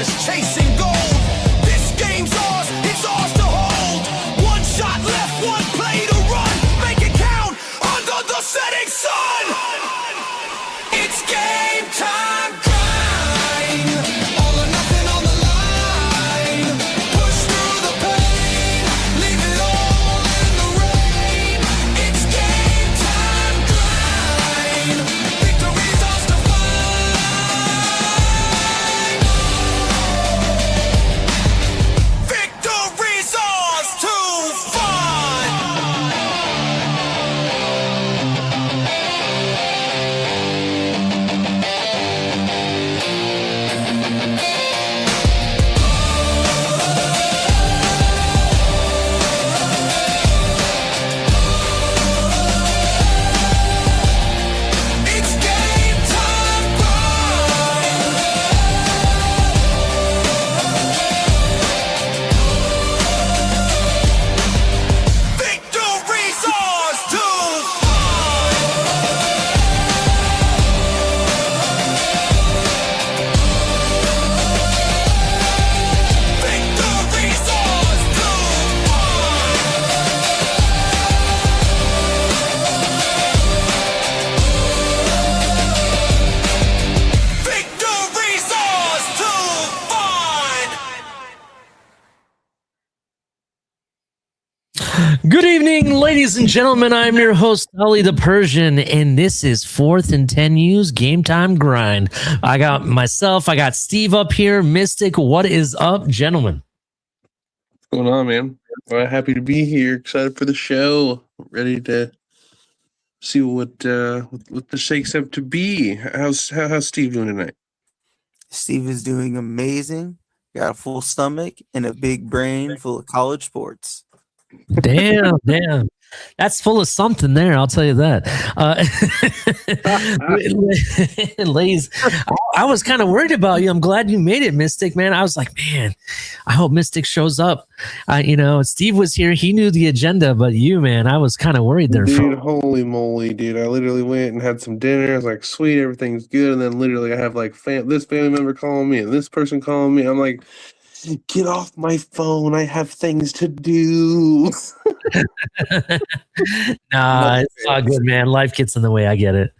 relentless, chasing gold. This game's ours, it's ours to hold. One shot left, one play to run. Make it count under the setting sun. It's game time grind. All or nothing on the line. Push through the pain. Leave it all in the rain. It's game time grind. Victory's ours to find. Victory's ours to find. It's game time grind. Victory's ours to find. Victory's ours to find. Victory's ours to find. Good evening, ladies and gentlemen. I'm your host, Ali the Persian, and this is 4th and 10U's Game Time Grind. I got Steve up here. Mystic, what is up, gentlemen? What's going on, man? Well, happy to be here. Excited for the show. Ready to see what the shakes up to be. How's Steve doing tonight? Steve is doing amazing. Got a full stomach and a big brain full of college sports. Damn. That's full of something there, I'll tell you that. Ladies, I was kind of worried about you. I'm glad you made it, Mystic, man. I was like, man, I hope Mystic shows up. Steve was here. He knew the agenda, but you, man, I was kind of worried there. Dude, holy moly, dude. I literally went and had some dinner. I was like, sweet, everything's good. And then literally I have like this family member calling me and this person calling me. I'm like, get off my phone. I have things to do. Nah, it's all good, man. Life gets in the way. I get it.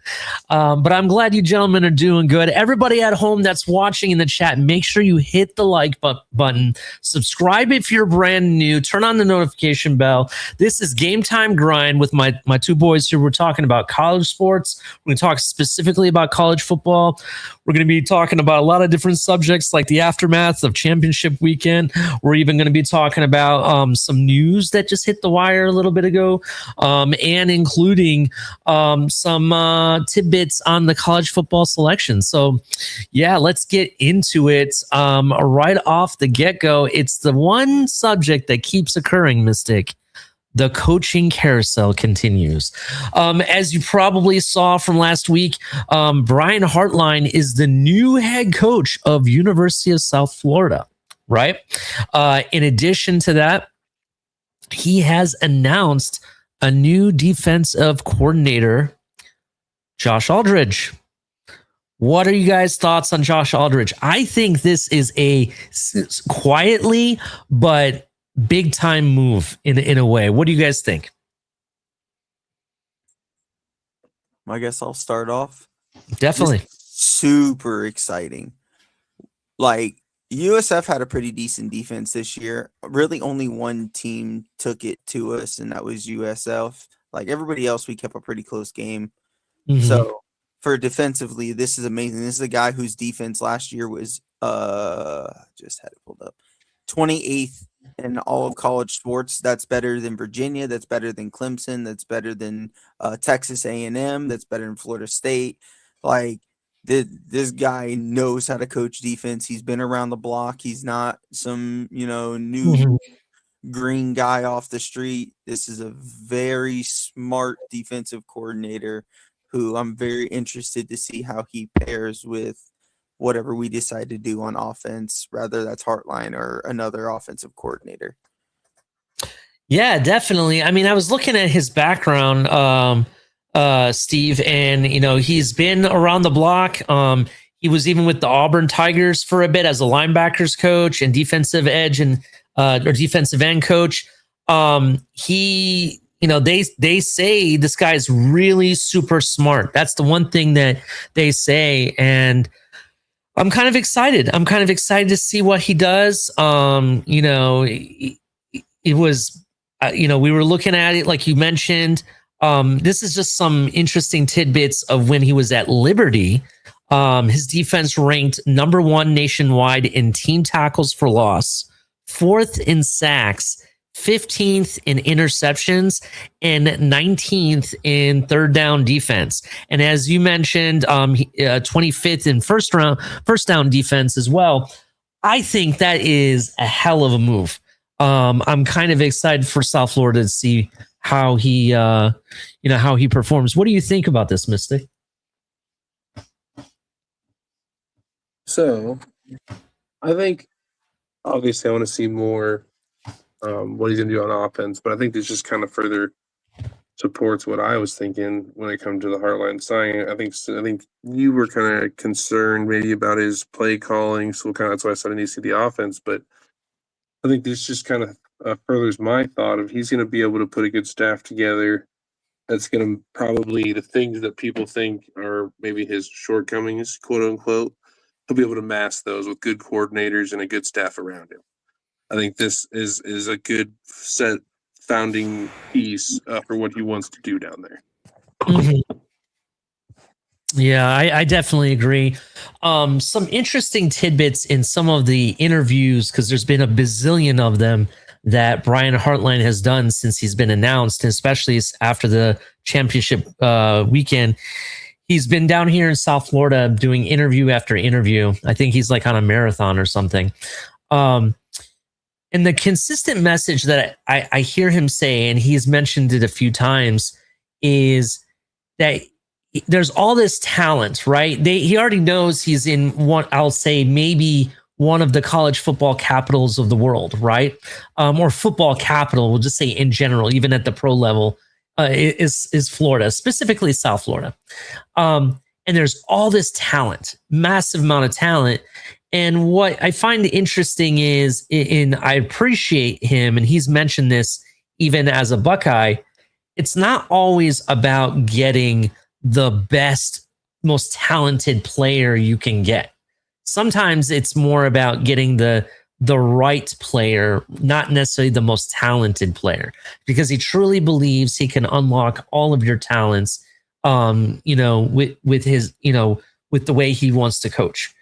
But I'm glad you gentlemen are doing good. Everybody at home that's watching in the chat, make sure you hit the like button. Subscribe if you're brand new. Turn on the notification bell. This is Game Time Grind with my two boys here. We're talking about college sports. We're going to talk specifically about college football. We're going to be talking about a lot of different subjects like the aftermath of championship weekend. We're even going to be talking about some news that just hit the wire a little bit ago, and including some tidbits on the college football selection. So, yeah, let's get into it right off the get-go. It's the one subject that keeps occurring, Mystic. The coaching carousel continues. As you probably saw from last week, Brian Hartline is the new head coach of University of South Florida, right? In addition to that, he has announced a new defensive coordinator, Josh Aldridge. What are you guys' thoughts on Josh Aldridge? I think this is a quietly but big time move in a way. What do you guys think? I guess I'll start off. Definitely. Super exciting. Like, USF had a pretty decent defense this year. Really only one team took it to us, and that was USF. Like, everybody else, we kept a pretty close game. Mm-hmm. So for defensively, this is amazing. This is a guy whose defense last year was just had it pulled up, 28th in all of college sports. That's better than Virginia. That's better than Clemson. That's better than Texas A&M. That's better than Florida State. Like, this guy knows how to coach defense. He's been around the block. He's not some, new green guy off the street. This is a very smart defensive coordinator who I'm very interested to see how he pairs with whatever we decide to do on offense, rather that's Hartline or another offensive coordinator. Yeah, definitely. I mean, I was looking at his background, Steve, and he's been around the block. He was even with the Auburn Tigers for a bit as a linebackers coach and defensive edge and or defensive end coach. He, they say this guy's really super smart. That's the one thing that they say, and I'm kind of excited. I'm kind of excited to see what he does. It was, we were looking at it like you mentioned. This is just some interesting tidbits of when he was at Liberty. His defense ranked number 1 nationwide in team tackles for loss, 4th in sacks, 15th in interceptions, and 19th in third down defense. And as you mentioned, 25th in first down defense as well. I think that is a hell of a move. I'm kind of excited for South Florida to see how he, how he performs. What do you think about this, Mystic? So, I think obviously I want to see more what he's going to do on offense, but I think this just kind of further supports what I was thinking when it comes to the Heartline signing. I think you were kind of concerned maybe about his play calling, so that's why I said I need to see the offense. But I think this just kind of furthers my thought of he's going to be able to put a good staff together. That's going to probably the things that people think are maybe his shortcomings, quote unquote. He'll be able to mask those with good coordinators and a good staff around him. I think this is a good set founding piece for what he wants to do down there. Mm-hmm. Yeah, I definitely agree. Some interesting tidbits in some of the interviews, because there's been a bazillion of them that Brian Hartline has done since he's been announced, and especially after the championship weekend. He's been down here in South Florida doing interview after interview. I think he's like on a marathon or something. And the consistent message that I hear him say, and he's mentioned it a few times, is that there's all this talent, right? He already knows he's in one, I'll say maybe one of the college football capitals of the world, right? Or football capital, we'll just say in general, even at the pro level, is Florida, specifically South Florida. And there's all this talent, massive amount of talent. And what I find interesting is, I appreciate him, and he's mentioned this even as a Buckeye, it's not always about getting the best, most talented player you can get. Sometimes it's more about getting the right player, not necessarily the most talented player, because he truly believes he can unlock all of your talents, with his, with the way he wants to coach.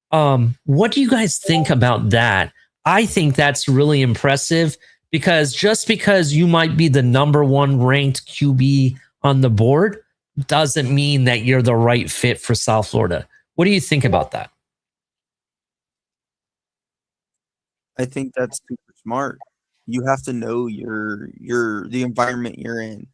What do you guys think about that? I think that's really impressive, because just because you might be the number 1 ranked QB on the board doesn't mean that you're the right fit for South Florida. What do you think about that? I think that's super smart. You have to know the environment you're in,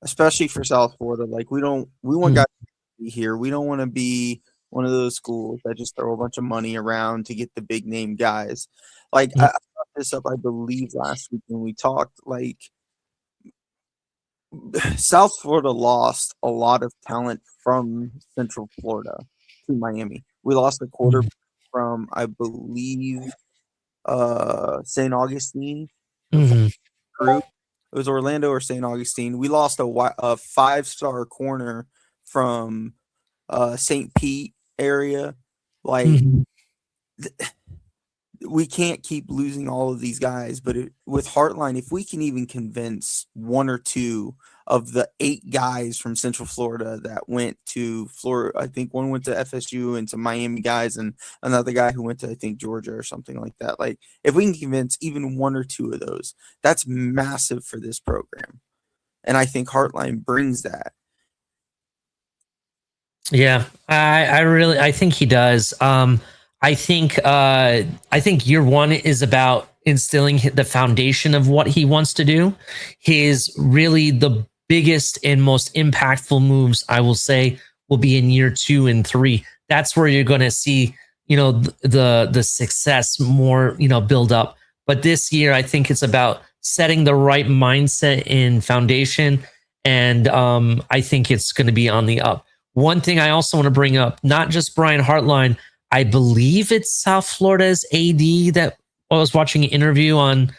especially for South Florida. Like we want guys to be here. We don't want to be one of those schools that just throw a bunch of money around to get the big name guys. Like I brought this up, I believe last week when we talked. Like South Florida lost a lot of talent from Central Florida to Miami. We lost a quarterback from, I believe, St. Augustine group. It was Orlando or St. Augustine. We lost a 5-star corner from St. Pete area. Like we can't keep losing all of these guys, but with Heartline, if we can even convince 1 or 2 of the 8 guys from Central Florida that went to Florida, I think one went to FSU and some Miami guys, and another guy who went to, I think, Georgia or something like that. Like if we can convince even 1 or 2 of those, that's massive for this program. And I think Heartline brings that. Yeah, I think he does. I think year 1 is about instilling the foundation of what he wants to do. His really the biggest and most impactful moves, I will say, will be in year 2 and 3. That's where you're going to see, the success more, build up. But this year, I think it's about setting the right mindset and foundation. And I think it's going to be on the up. One thing I also want to bring up, not just Brian Hartline, I believe it's South Florida's AD that I was watching an interview on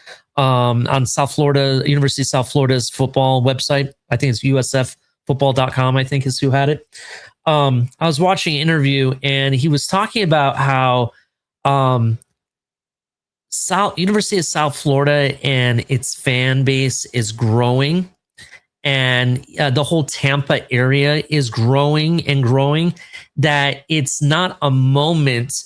South Florida, University of South Florida's football website. I think it's usffootball.com, I think is who had it. I was watching an interview and he was talking about how University of South Florida and its fan base is growing, and the whole Tampa area is growing and growing, that it's not a moment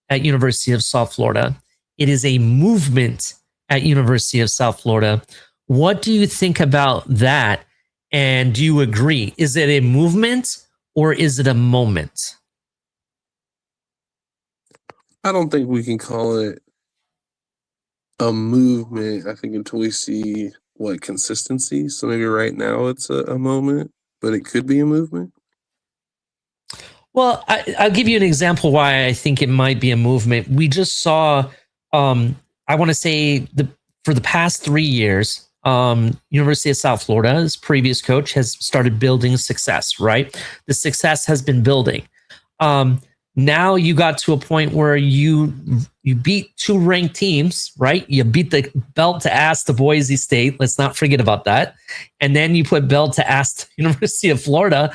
at University of South Florida. It is a movement at University of South Florida. What do you think about that? And do you agree? Is it a movement or is it a moment? I don't think we can call it a movement. I think until we see consistency. So maybe right now it's a moment, but it could be a movement. Well, I'll give you an example why I think it might be a movement. We just saw, I want to say for the past 3 years, University of South Florida's previous coach has started building success, right? The success has been building. Now you got to a point where you beat 2 ranked teams, right? You beat the belt to ass to Boise State. Let's not forget about that. And then you put belt to ass to University of Florida.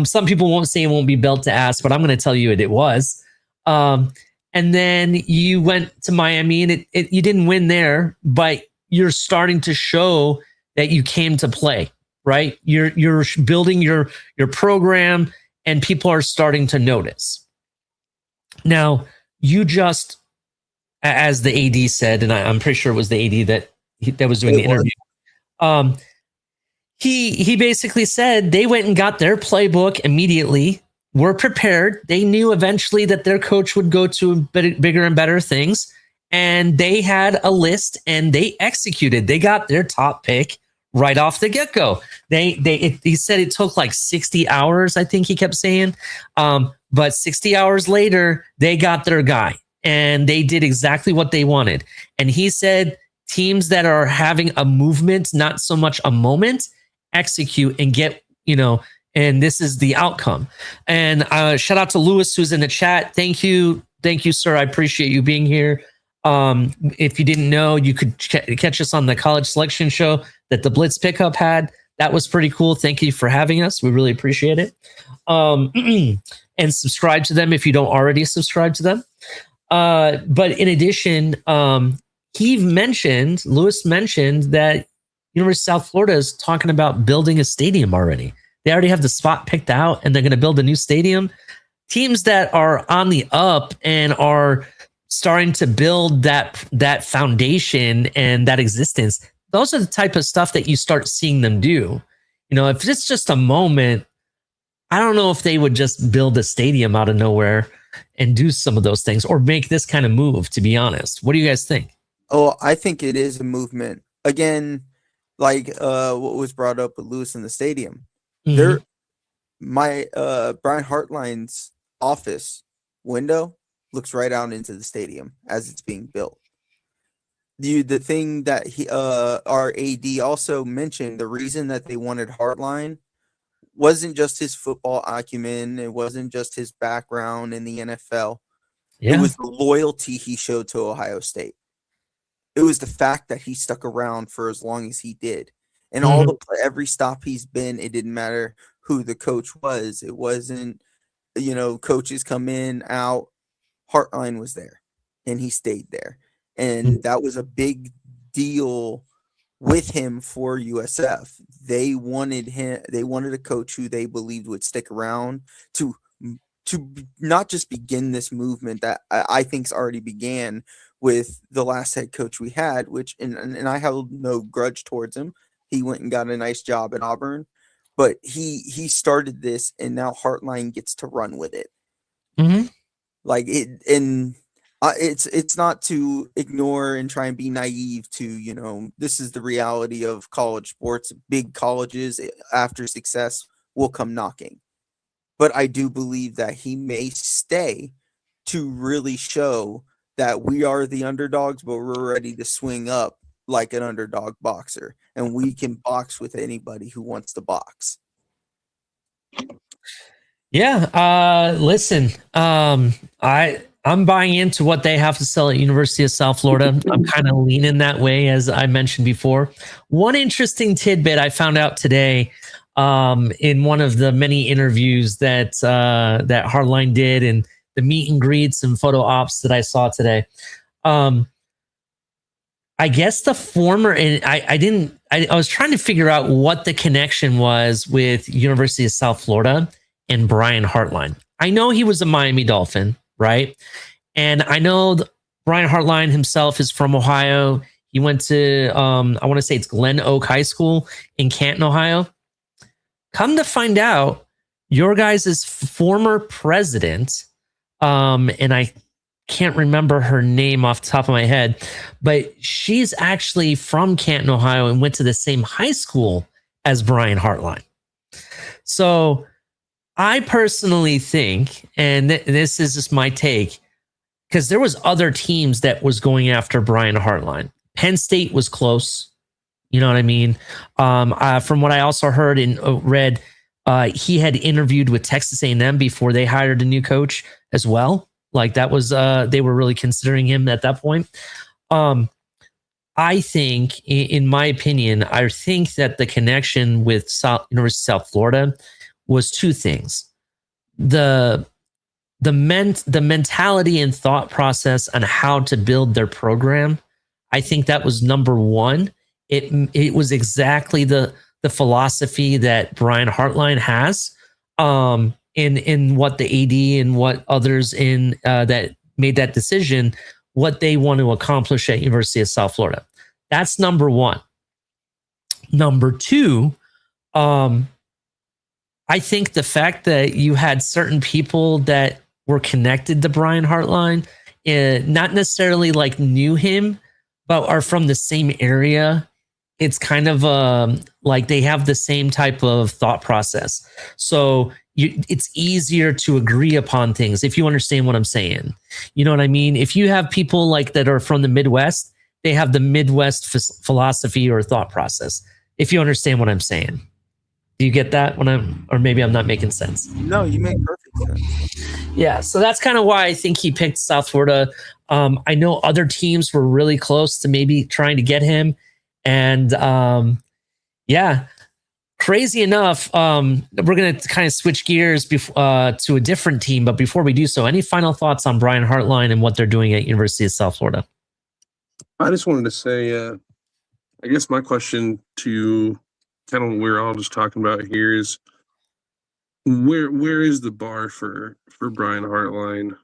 Some people won't say it won't be belt to ass, but I'm going to tell you it was. And then you went to Miami and you didn't win there, but you're starting to show that you came to play, right? You're building your program and people are starting to notice. Now, you just, as the AD said, and I'm pretty sure it was the AD that was doing the interview. He basically said they went and got their playbook immediately, were prepared. They knew eventually that their coach would go to bigger and better things, and they had a list and they executed. They got their top pick right off the get-go. He said it took like 60 hours, I think he kept saying. But 60 hours later, they got their guy and they did exactly what they wanted. And he said teams that are having a movement, not so much a moment, execute and get, and this is the outcome. And shout out to Lewis, who's in the chat. Thank you, sir. I appreciate you being here. If you didn't know, you could catch us on the college selection show that the Blitz Pickup had. That was pretty cool. Thank you for having us. We really appreciate it. And subscribe to them if you don't already subscribe to them. But in addition, Lewis mentioned that University of South Florida is talking about building a stadium already. They already have the spot picked out and they're going to build a new stadium. Teams that are on the up and are starting to build that foundation and that existence, those are the type of stuff that you start seeing them do. If it's just a moment, I don't know if they would just build a stadium out of nowhere and do some of those things or make this kind of move, to be honest. What do you guys think? Oh, I think it is a movement. Again, like what was brought up with Lewis in the stadium. Mm-hmm. Brian Hartline's office window looks right out into the stadium as it's being built. The thing that our AD also mentioned, the reason that they wanted Hartline wasn't just his football acumen. It wasn't just his background in the NFL. Yeah. It was the loyalty he showed to Ohio State. It was the fact that he stuck around for as long as he did. And every stop he's been, it didn't matter who the coach was. It wasn't, coaches come in, out. Hartline was there and he stayed there. And that was a big deal with him for USF. They wanted a coach who they believed would stick around to not just begin this movement that I think's already began with the last head coach we had, which and I have no grudge towards him. He went and got a nice job at Auburn, but he started this and now Hartline gets to run with it. Mm-hmm. Like it, and it's not to ignore and try and be naive to, this is the reality of college sports. Big colleges after success will come knocking. But I do believe that he may stay to really show that we are the underdogs, but we're ready to swing up like an underdog boxer. And we can box with anybody who wants to box. Yeah. Listen, I'm buying into what they have to sell at University of South Florida. I'm kind of leaning that way, as I mentioned before. One interesting tidbit I found out today, in one of the many interviews that that Hardline did, and the meet and greets and photo ops that I saw today. I guess the former, and I was trying to figure out what the connection was with University of South Florida and Brian Hartline. I know he was a Miami Dolphin, right? And I know Brian Hartline himself is from Ohio. He went to, I want to say it's Glen Oak High School in Canton, Ohio. Come to find out, your guys' former president, and I can't remember her name off the top of my head, but she's actually from Canton, Ohio, and went to the same high school as Brian Hartline. So I personally think, and this is just my take, because there was other teams that was going after Brian Hartline. Penn State was close. You know what I mean? From what I also heard and read, he had interviewed with Texas A&M before they hired a new coach as well. Like that was, they were really considering him at that point. I think, in my opinion, I think that the connection with University of South Florida was two things: the mentality and thought process on how to build their program. I think that was number one. It was exactly the philosophy that Brian Hartline has. In what the AD and what others in that made that decision, what they want to accomplish at University of South Florida. That's number one. Number two, I think the fact that you had certain people that were connected to Brian Hartline, not necessarily like knew him, but are from the same area. It's kind of like they have the same type of thought process. So it's easier to agree upon things if you understand what I'm saying. You know what I mean? If you have people like that are from the Midwest, they have the Midwest philosophy or thought process. If you understand what I'm saying. Do you get that or maybe I'm not making sense? No, you make perfect sense. Yeah. So that's kind of why I think he picked South Florida. I know other teams were really close to maybe trying to get him. And yeah, crazy enough, we're going to kind of switch gears to a different team. But before we do so, any final thoughts on Brian Hartline and what they're doing at University of South Florida? I just wanted to say, I guess my question to kind of what we're all just talking about here is where is the bar for Brian Hartline?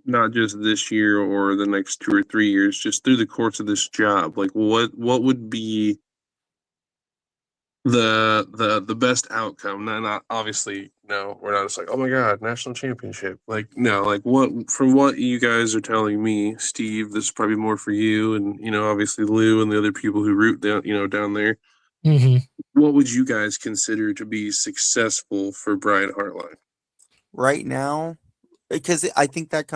Not just this year or the next 2 or 3 years, just through the course of this job. Like what would be the best outcome? Not obviously, no, we're not just like, oh my God, national championship. Like, no, like what, from what you guys are telling me, Steve, this is probably more for you and, obviously Lou and the other people who root down, down there. Mm-hmm. What would you guys consider to be successful for Brian Hartline? Right now, because I think that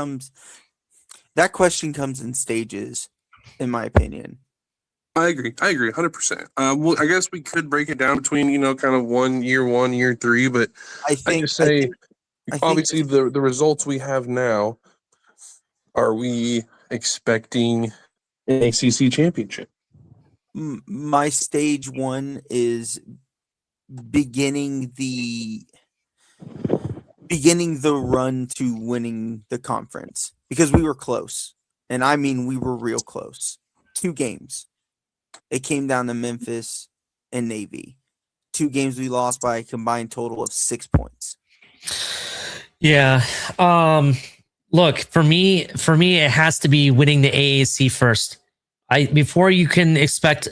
question comes in stages, in my opinion. I agree 100%. Well, I guess we could break it down between, kind of 1 year, 1 year, 3, but I think obviously the results we have now, are we expecting an ACC championship? My stage one is beginning the run to winning the conference, because we were close. And I mean, we were real close. 2 games. It came down to Memphis and Navy. 2 games we lost by a combined total of 6 points. Yeah. Look, for me, it has to be winning the AAC first. Before you can expect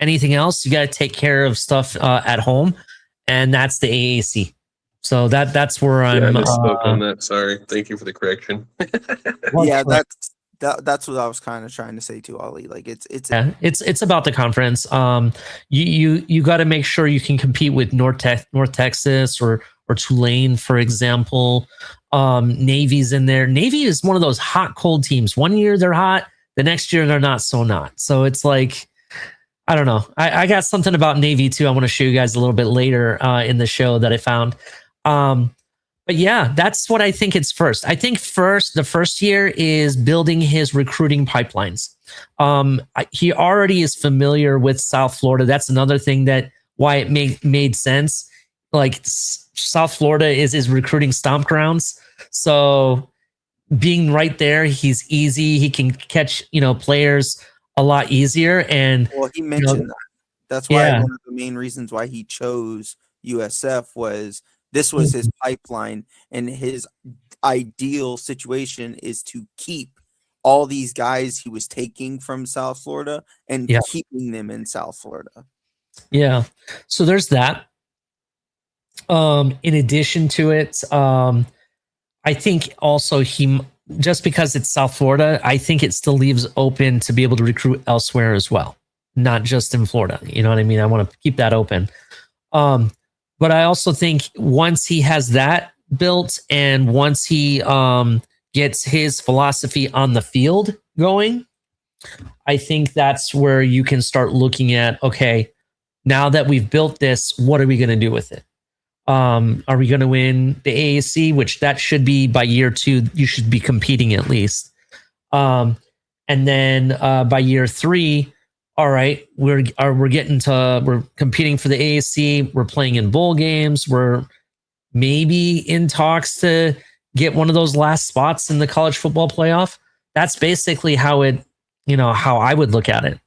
anything else, you got to take care of stuff at home, and that's the AAC. So that's where I'm. I misspoke on that. Sorry. Thank you for the correction. Yeah, that's what I was kind of trying to say to Ollie. Like it's about the conference. You got to make sure you can compete with North Texas or Tulane, for example. Navy's in there. Navy is one of those hot cold teams. 1 year they're hot, the next year they're not so not. So it's like, I don't know. I got something about Navy too. I want to show you guys a little bit later in the show that I found. But yeah, that's what I think it's first. I think the first year is building his recruiting pipelines. He already is familiar with South Florida. That's another thing that why it made sense. Like South Florida is his recruiting stomp grounds. So being right there, he's easy. He can catch, players a lot easier. And well, he mentioned that. That's why yeah. one of the main reasons why he chose USF was this was his pipeline, and his ideal situation is to keep all these guys he was taking from South Florida and Yeah. keeping them in South Florida. Yeah. So there's that. In addition to it, I think also just because it's South Florida, I think it still leaves open to be able to recruit elsewhere as well, not just in Florida. You know what I mean? I want to keep that open. But I also think once he has that built and once he gets his philosophy on the field going, I think that's where you can start looking at, okay, now that we've built this, what are we going to do with it? Are we going to win the AAC, which that should be by year 2, you should be competing at least. And then by year 3, all right, we're competing for the AAC. We're playing in bowl games. We're maybe in talks to get one of those last spots in the college football playoff. That's basically how I would look at it.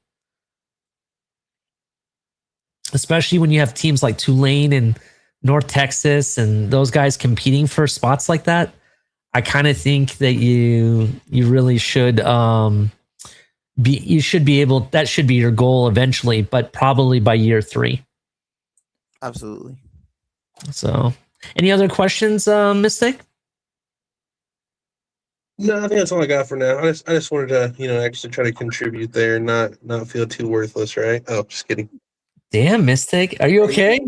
Especially when you have teams like Tulane and North Texas and those guys competing for spots like that. I kind of think that you really should that should be your goal eventually, but probably by year 3. Absolutely. So, any other questions, Mystic? No, I think that's all I got for now. I just wanted to, actually try to contribute there and not feel too worthless, right? Oh, just kidding. Damn, Mystic. Are you okay?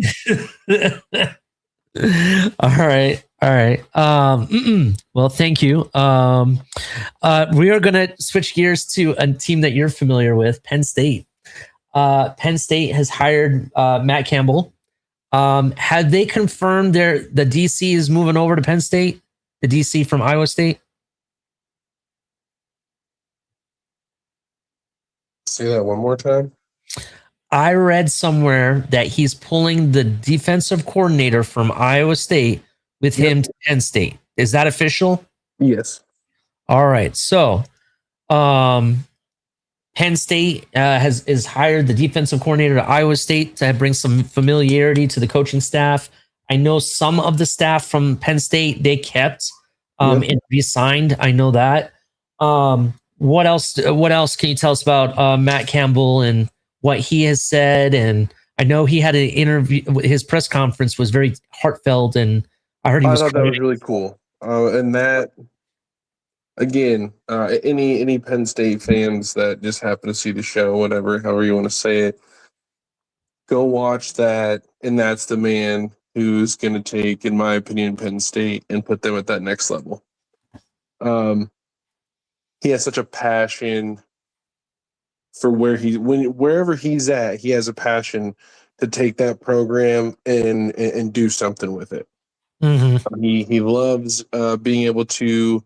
All right. Well, thank you. We are going to switch gears to a team that you're familiar with, Penn State. Penn State has hired Matt Campbell. Had they confirmed the DC is moving over to Penn State? The DC from Iowa State? Say that one more time. I read somewhere that he's pulling the defensive coordinator from Iowa State with him to Penn State. Is that official? Yes. All right. So, Penn State has hired the defensive coordinator to Iowa State to bring some familiarity to the coaching staff. I know some of the staff from Penn State they kept and re-signed. I know that. What else? What else can you tell us about Matt Campbell and what he has said? And I know he had an interview. His press conference was very heartfelt, and I thought that was really cool. And that, again, any Penn State fans that just happen to see the show, however you want to say it, go watch that. And that's the man who's going to take, in my opinion, Penn State and put them at that next level. He has such a passion for wherever he's at. He has a passion to take that program and do something with it. Mm-hmm. He loves being able to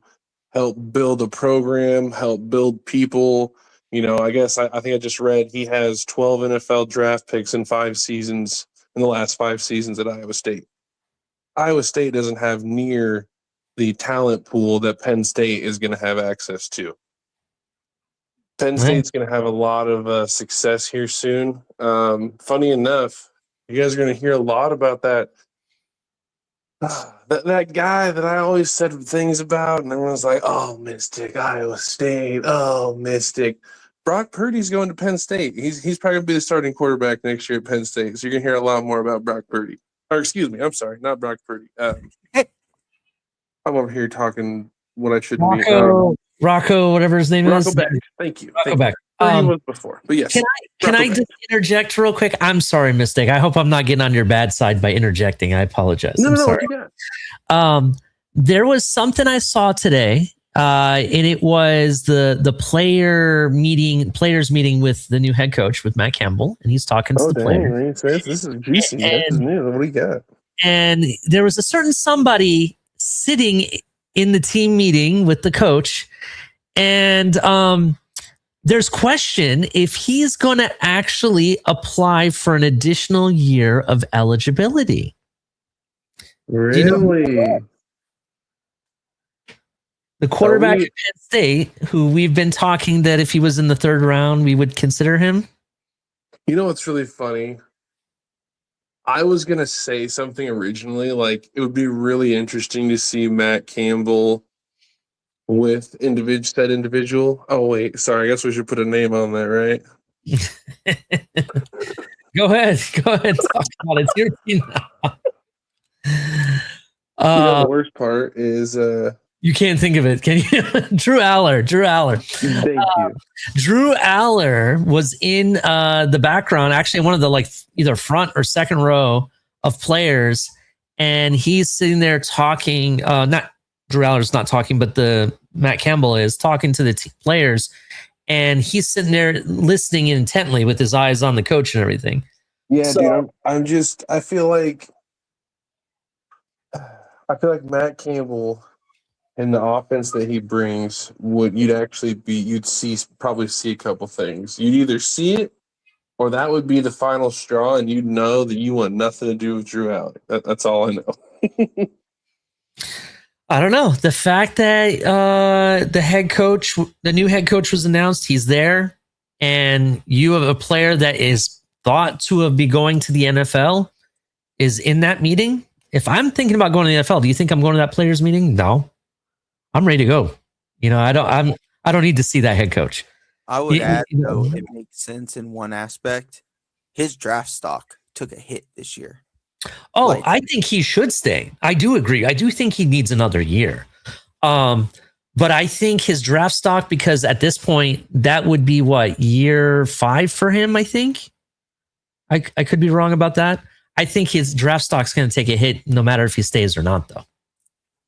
help build a program, help build people. I guess I think I just read he has 12 NFL draft picks in the last 5 seasons at Iowa State. Iowa State doesn't have near the talent pool that Penn State is going to have access to. Penn State's going to have a lot of success here soon. Funny enough, you guys are going to hear a lot about that guy that I always said things about, and everyone's like, "Oh, Mystic, Iowa State. Oh, Mystic." Brock Purdy's going to Penn State. He's probably going to be the starting quarterback next year at Penn State. So you're going to hear a lot more about Brock Purdy. Or excuse me, I'm sorry, not Brock Purdy. I'm over here talking what I shouldn't be. Rocco, whatever his name is. Beck. Thank you. Rocco Beck. He was before, but yes. Can I just interject real quick? I'm sorry, Mystic. I hope I'm not getting on your bad side by interjecting. I apologize. No, sorry. There was something I saw today, and it was the players meeting with the new head coach, with Matt Campbell, and he's talking to the players. This is juicy. This is new. What do you got? And there was a certain somebody sitting in the team meeting with the coach, and there's question if he's going to actually apply for an additional year of eligibility. Really? You know, the quarterback at Penn State, who we've been talking that if he was in the third round, we would consider him. You know what's really funny? I was going to say something originally, like it would be really interesting to see Matt Campbell with said individual. Oh, wait. Sorry. I guess we should put a name on that, right? Go ahead. Go ahead. Talk about it. It's your team now. The worst part is you can't think of it, can you? Drew Aller. thank you. Drew Aller was in the background, actually one of the either front or second row of players, and he's sitting there talking. Not Drew Aller's not talking, but the Matt Campbell is talking to the players, and he's sitting there listening intently with his eyes on the coach and everything. Yeah, dude. I feel like Matt Campbell and the offense that he brings you'd probably see a couple things. You'd either see it or that would be the final straw, and you'd know that you want nothing to do with Drew Aller. That's all I know. I don't know. The fact that the new head coach was announced, he's there, and you have a player that is thought to be going to the NFL is in that meeting. If I'm thinking about going to the NFL, do you think I'm going to that players meeting? No. I'm ready to go. I don't need to see that head coach. I would add, though, it makes sense in one aspect. His draft stock took a hit this year. Oh, I think he should stay. I do agree. I do think he needs another year. But I think his draft stock, because at this point, that would be year 5 for him, I think. I could be wrong about that. I think his draft stock's going to take a hit no matter if he stays or not, though.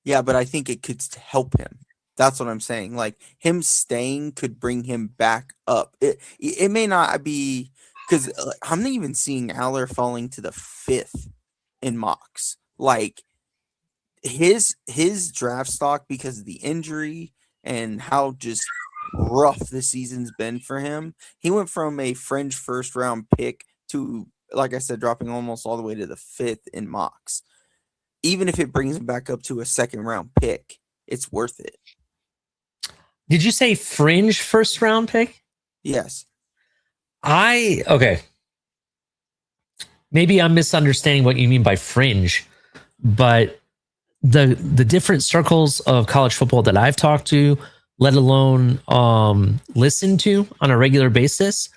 Yeah, but I think it could help him. That's what I'm saying. Like, him staying could bring him back up. It may not be, because I'm not even seeing Aller falling to the 5th in mocks. Like, his draft stock, because of the injury and how just rough the season's been for him, he went from a fringe first round pick to, like I said, dropping almost all the way to the 5th in mocks. Even if it brings him back up to a second round pick, it's worth it. Did you say fringe first round pick? Yes. Okay. Maybe I'm misunderstanding what you mean by fringe, but the different circles of college football that I've talked to, let alone listen to on a regular basis,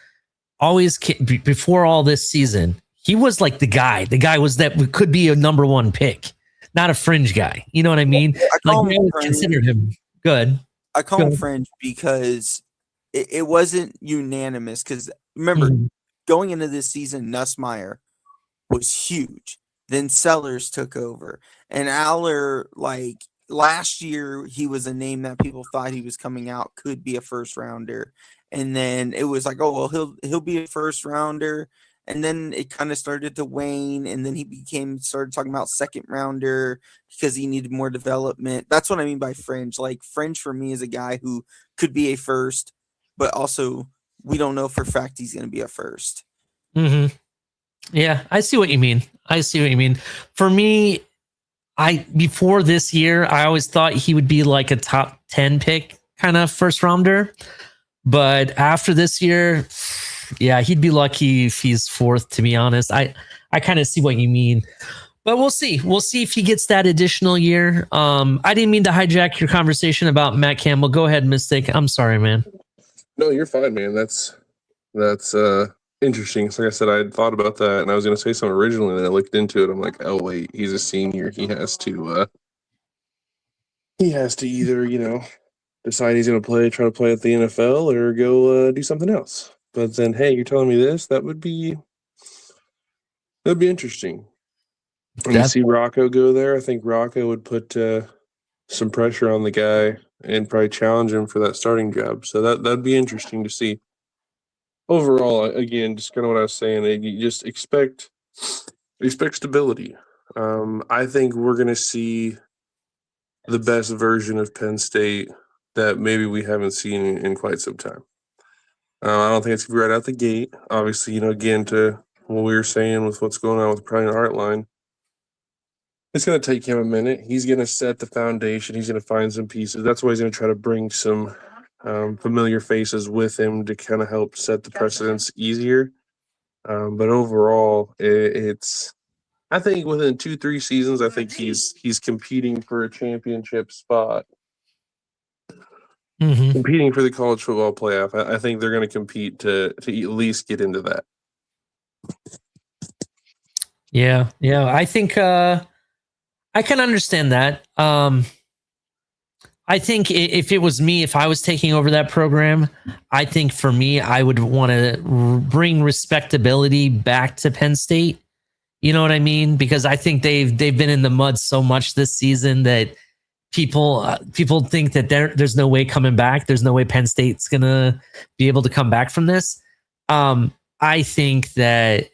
always before all this season, he was like the guy. The guy was that could be a number 1 pick, not a fringe guy. You know what I mean? I always considered him good. I call him fringe because it wasn't unanimous. Because remember, going into this season, Nussmeier was huge. Then Sellers took over, and Aller, like last year, he was a name that people thought he was coming out could be a first rounder, and then it was like, oh well, he'll be a first rounder. And then it kind of started to wane, and then he started talking about second rounder because he needed more development. That's what I mean by fringe. Like, fringe for me is a guy who could be a first, but also we don't know for a fact he's going to be a first. Mm-hmm. Yeah, I see what you mean. For me, before this year, I always thought he would be like a top 10 pick kind of first rounder. But after this year, yeah, he'd be lucky if he's 4th, to be honest. I kind of see what you mean. But we'll see. We'll see if he gets that additional year. I didn't mean to hijack your conversation about Matt Campbell. Go ahead, Mystic. I'm sorry, man. No, you're fine, man. That's interesting. So like I said, I had thought about that, and I was going to say something originally, and then I looked into it. I'm like, oh wait, he's a senior. He has to either decide he's going to try to play at the NFL, or go do something else. But then, hey, you're telling me this? That'd be interesting. When you see Rocco go there, I think Rocco would put some pressure on the guy and probably challenge him for that starting job. So that'd be interesting to see. Overall, again, just kind of what I was saying, you just expect stability. I think we're going to see the best version of Penn State that maybe we haven't seen in quite some time. I don't think it's gonna be right out the gate. Obviously, again, to what we were saying with what's going on with Brian Hartline, it's going to take him a minute. He's going to set the foundation. He's going to find some pieces. That's why he's going to try to bring some familiar faces with him to kind of help set the precedence easier. But overall, it's I think within 2-3 seasons, I think he's competing for a championship spot. Mm-hmm. Competing for the college football playoff. I think they're going to compete to at least get into that. Yeah. I think I can understand that. I think if it was me, if I was taking over that program, I think for me, I would want to bring respectability back to Penn State. You know what I mean? Because I think they've been in the mud so much this season that people think that there's no way coming back. There's no way Penn State's gonna be able to come back from this. I think that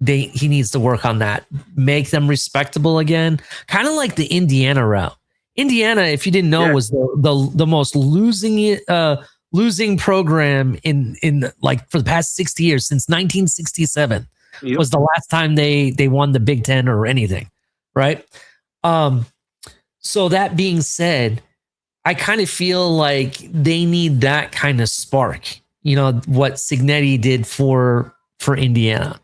he needs to work on that, make them respectable again, kind of like the Indiana route. Indiana, if you didn't know, was the most losing program in like for the past 60 years, since 1967. Yep. Was the last time they won the Big Ten or anything, right? So that being said, I kind of feel like they need that kind of spark. What Cignetti did for Indiana.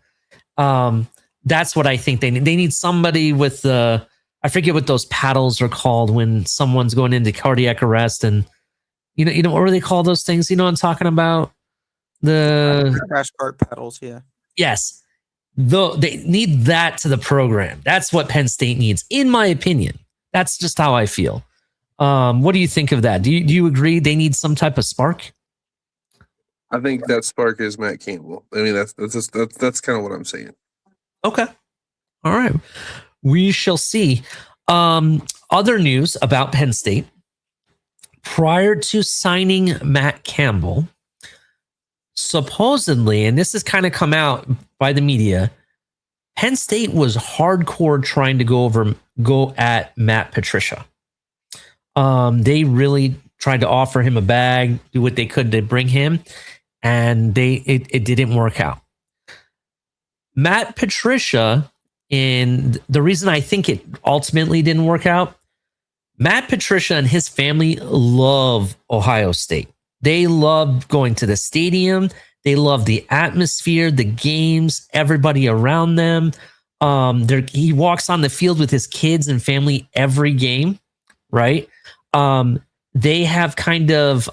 That's what I think they need. They need somebody with I forget what those paddles are called when someone's going into cardiac arrest, and you know what do they call those things? You know what I'm talking about? The crash cart paddles, yeah. Yes. Though they need that to the program. That's what Penn State needs, in my opinion. That's just how I feel. What do you think of that? Do you agree they need some type of spark? I think that spark is Matt Campbell. I mean, that's kind of what I'm saying. Okay. All right. We shall see. Other news about Penn State. Prior to signing Matt Campbell, supposedly, and this has kind of come out by the media, Penn State was hardcore trying to go at Matt Patricia. They really tried to offer him a bag, do what they could to bring him, and it didn't work out. Matt Patricia, and the reason I think it ultimately didn't work out, Matt Patricia and his family love Ohio State. They love going to the stadium. They love the atmosphere, the games, everybody around them. He walks on the field with his kids and family every game, right? They have kind of,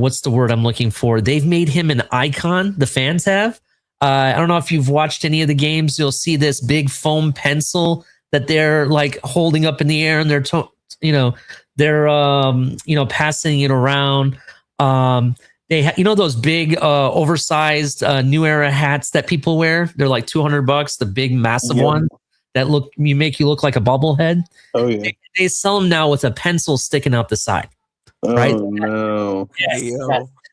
what's the word I'm looking for? They've made him an icon, the fans have. I don't know if you've watched any of the games. You'll see this big foam pencil that they're like holding up in the air, and they're passing it around. They those big oversized New Era hats that people wear. They're like $200, the big massive one that make you look like a bobblehead. Oh yeah. They sell them now with a pencil sticking out the side. Right? Oh no. Yes.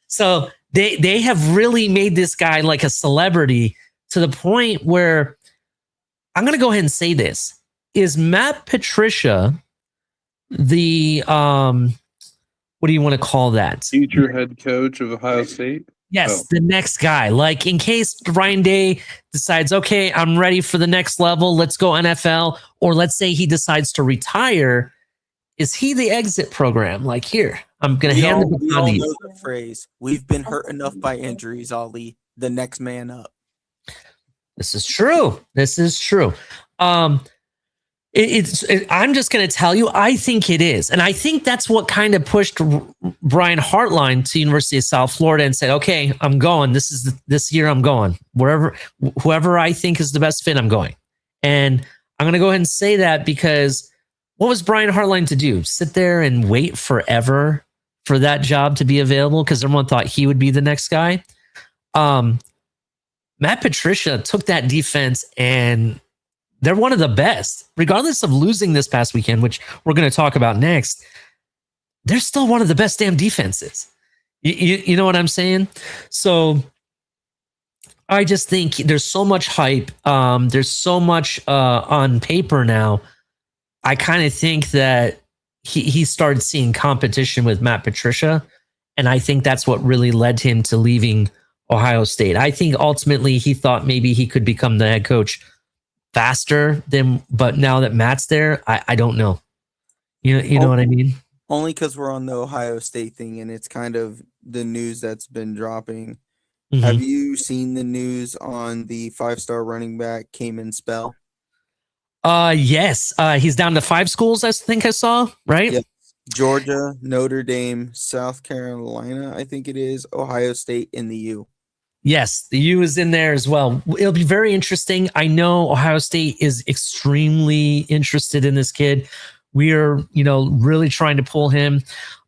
So they have really made this guy like a celebrity to the point where I'm going to go ahead and say this. Is Matt Patricia the what do you want to call that? Future head coach of Ohio State? Yes, the next guy. Like in case Ryan Day decides, okay, I'm ready for the next level, let's go NFL, or let's say he decides to retire, is he the exit program? Like, here, I'm going to hand the baton to you. Know the phrase, we've been hurt enough by injuries, Ali, the next man up. This is true. I'm just going to tell you, I think it is. And I think that's what kind of pushed Brian Hartline to University of South Florida and said, okay, I'm going. This year I'm going. Whoever I think is the best fit, I'm going. And I'm going to go ahead and say that because what was Brian Hartline to do? Sit there and wait forever for that job to be available because everyone thought he would be the next guy. Matt Patricia took that defense and they're one of the best, regardless of losing this past weekend, which we're going to talk about next. They're still one of the best damn defenses. You know what I'm saying? So I just think there's so much hype. There's so much on paper now. I kind of think that he started seeing competition with Matt Patricia, and I think that's what really led him to leaving Ohio State. I think ultimately he thought maybe he could become the head coach faster than, but now that Matt's there, I don't know. You know what I mean? Only because we're on the Ohio State thing, and it's kind of the news that's been dropping. Mhm. Have you seen the news on the 5-star running back Cayman Spell? Yes. He's down to 5 schools, I think I saw, right? Yep. Georgia, Notre Dame, South Carolina, I think it is, Ohio State, and the U. Yes, the U is in there as well. It'll be very interesting. I know Ohio State is extremely interested in this kid. We are, really trying to pull him.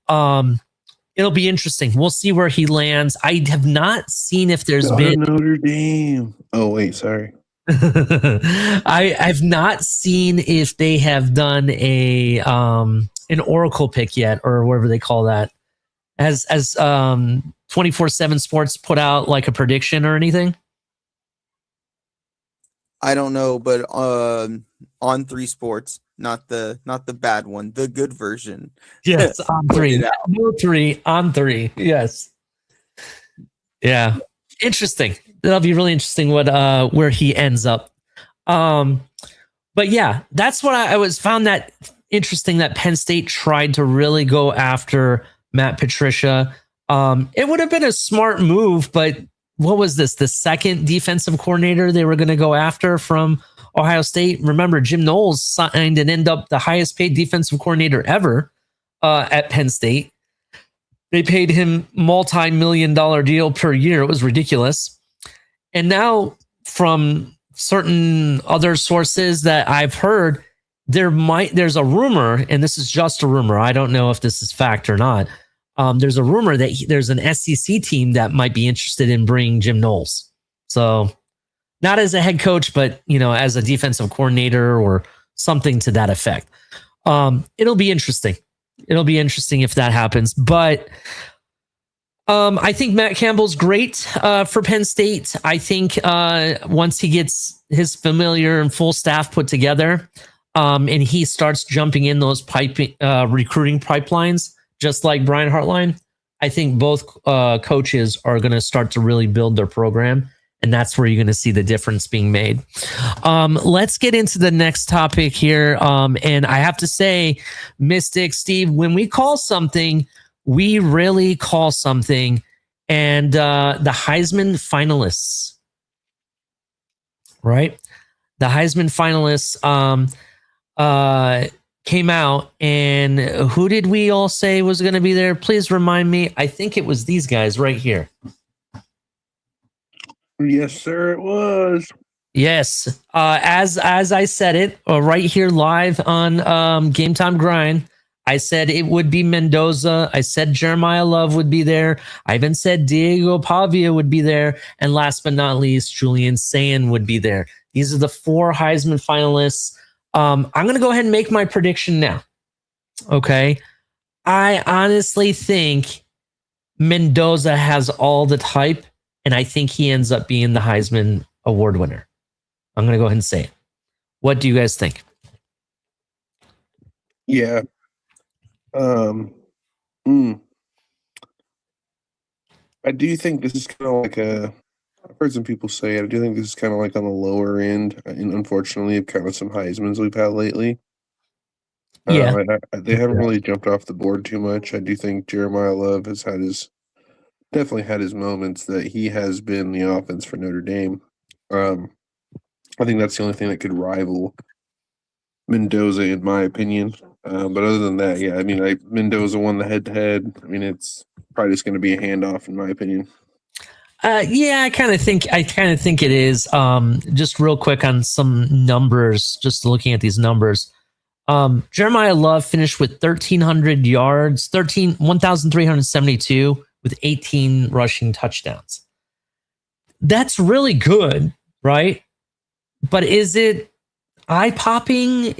It'll be interesting. We'll see where he lands. I have not seen if there's been Notre Dame. Oh wait, sorry. I've not seen if they have done an Oracle pick yet, or whatever they call that. As 24/7 Sports put out like a prediction or anything? I don't know, but on 3 Sports, not the bad one, the good version. Yes, on 3. No 3 on 3. Yes. Yeah. Interesting. That'll be really interesting what where he ends up. But yeah, that's what I found that interesting, that Penn State tried to really go after Matt Patricia. It would have been a smart move, but what was this? The second defensive coordinator they were going to go after from Ohio State. Remember, Jim Knowles signed and ended up the highest paid defensive coordinator ever at Penn State. They paid him multi-million-dollar deal per year. It was ridiculous. And now, from certain other sources that I've heard, there's a rumor, and this is just a rumor. I don't know if this is fact or not. There's a rumor that there's an SEC team that might be interested in bringing Jim Knowles. So not as a head coach, but, as a defensive coordinator or something to that effect. It'll be interesting. It'll be interesting if that happens. But I think Matt Campbell's great for Penn State. I think once he gets his familiar and full staff put together, and he starts jumping in those recruiting pipelines, just like Brian Hartline, I think both coaches are going to start to really build their program. And that's where you're going to see the difference being made. Let's get into the next topic here. And I have to say, Mystic, Steve, when we call something, we really call something. And the Heisman finalists, right? The Heisman finalists came out, and who did we all say was going to be there? Please remind me. I think it was these guys right here. Yes, sir, it was. Yes. As I said it right here live on Game Time Grind, I said it would be Mendoza. I said Jeremiah Love would be there. I even said Diego Pavia would be there. And last but not least, Julian Sayin would be there. These are the 4 Heisman finalists. I'm going to go ahead and make my prediction now. Okay. I honestly think Mendoza has all the type, and I think he ends up being the Heisman Award winner. I'm going to go ahead and say it. What do you guys think? Yeah. I do think this is kind of like I've heard some people say it. I do think this is kind of like on the lower end, and unfortunately, of kind of some Heismans we've had lately. Yeah. They haven't really jumped off the board too much. I do think Jeremiah Love has definitely had his moments that he has been the offense for Notre Dame. I think that's the only thing that could rival Mendoza, in my opinion. But other than that, yeah, I mean, Mendoza won the head-to-head. I mean, it's probably just going to be a handoff, in my opinion. Yeah, I kind of think it is. Just real quick on some numbers, just looking at these numbers. Jeremiah Love finished with 1,300 yards, 1,372 with 18 rushing touchdowns. That's really good, right? But is it eye-popping?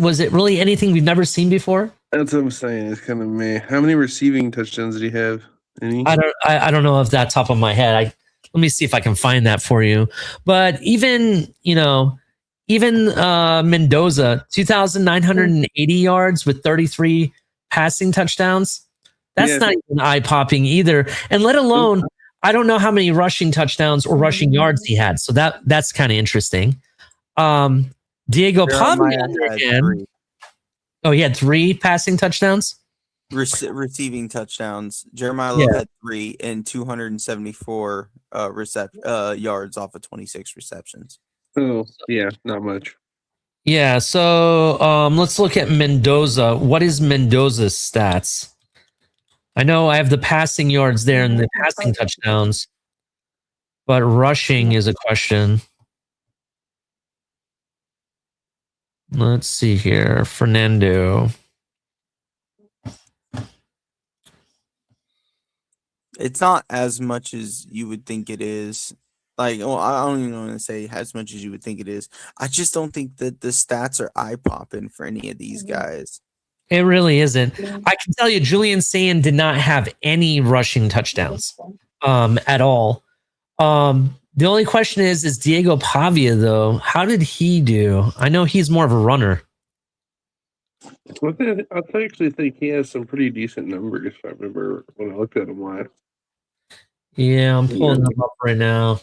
Was it really anything we've never seen before? That's what I'm saying. It's kind of meh. How many receiving touchdowns did he have? Any? I don't know off that top of my head. Let me see if I can find that for you. But even even Mendoza, 2,980 yards with 33 passing touchdowns. That's Yeah. not even eye-popping either. And let alone, I don't know how many rushing touchdowns or rushing yards he had. So that's kind of interesting. Diego Pavia, on the other hand, he had 3 passing touchdowns. Receiving touchdowns. Jeremiah Love had 3 and 274 yards off of 26 receptions. Oh, yeah, not much. Yeah, so let's look at Mendoza. What is Mendoza's stats? I know I have the passing yards there and the passing touchdowns, but rushing is a question. Let's see here. Fernando. It's not as much as you would think it is. Like, well, I don't even want to say as much as you would think it is. I just don't think that the stats are eye popping for any of these guys. It really isn't. I can tell you, Julian Sayin did not have any rushing touchdowns at all. The only question is Diego Pavia, though. How did he do? I know he's more of a runner. I actually think he has some pretty decent numbers. I remember when I looked at him last. Yeah, I'm pulling them up right now.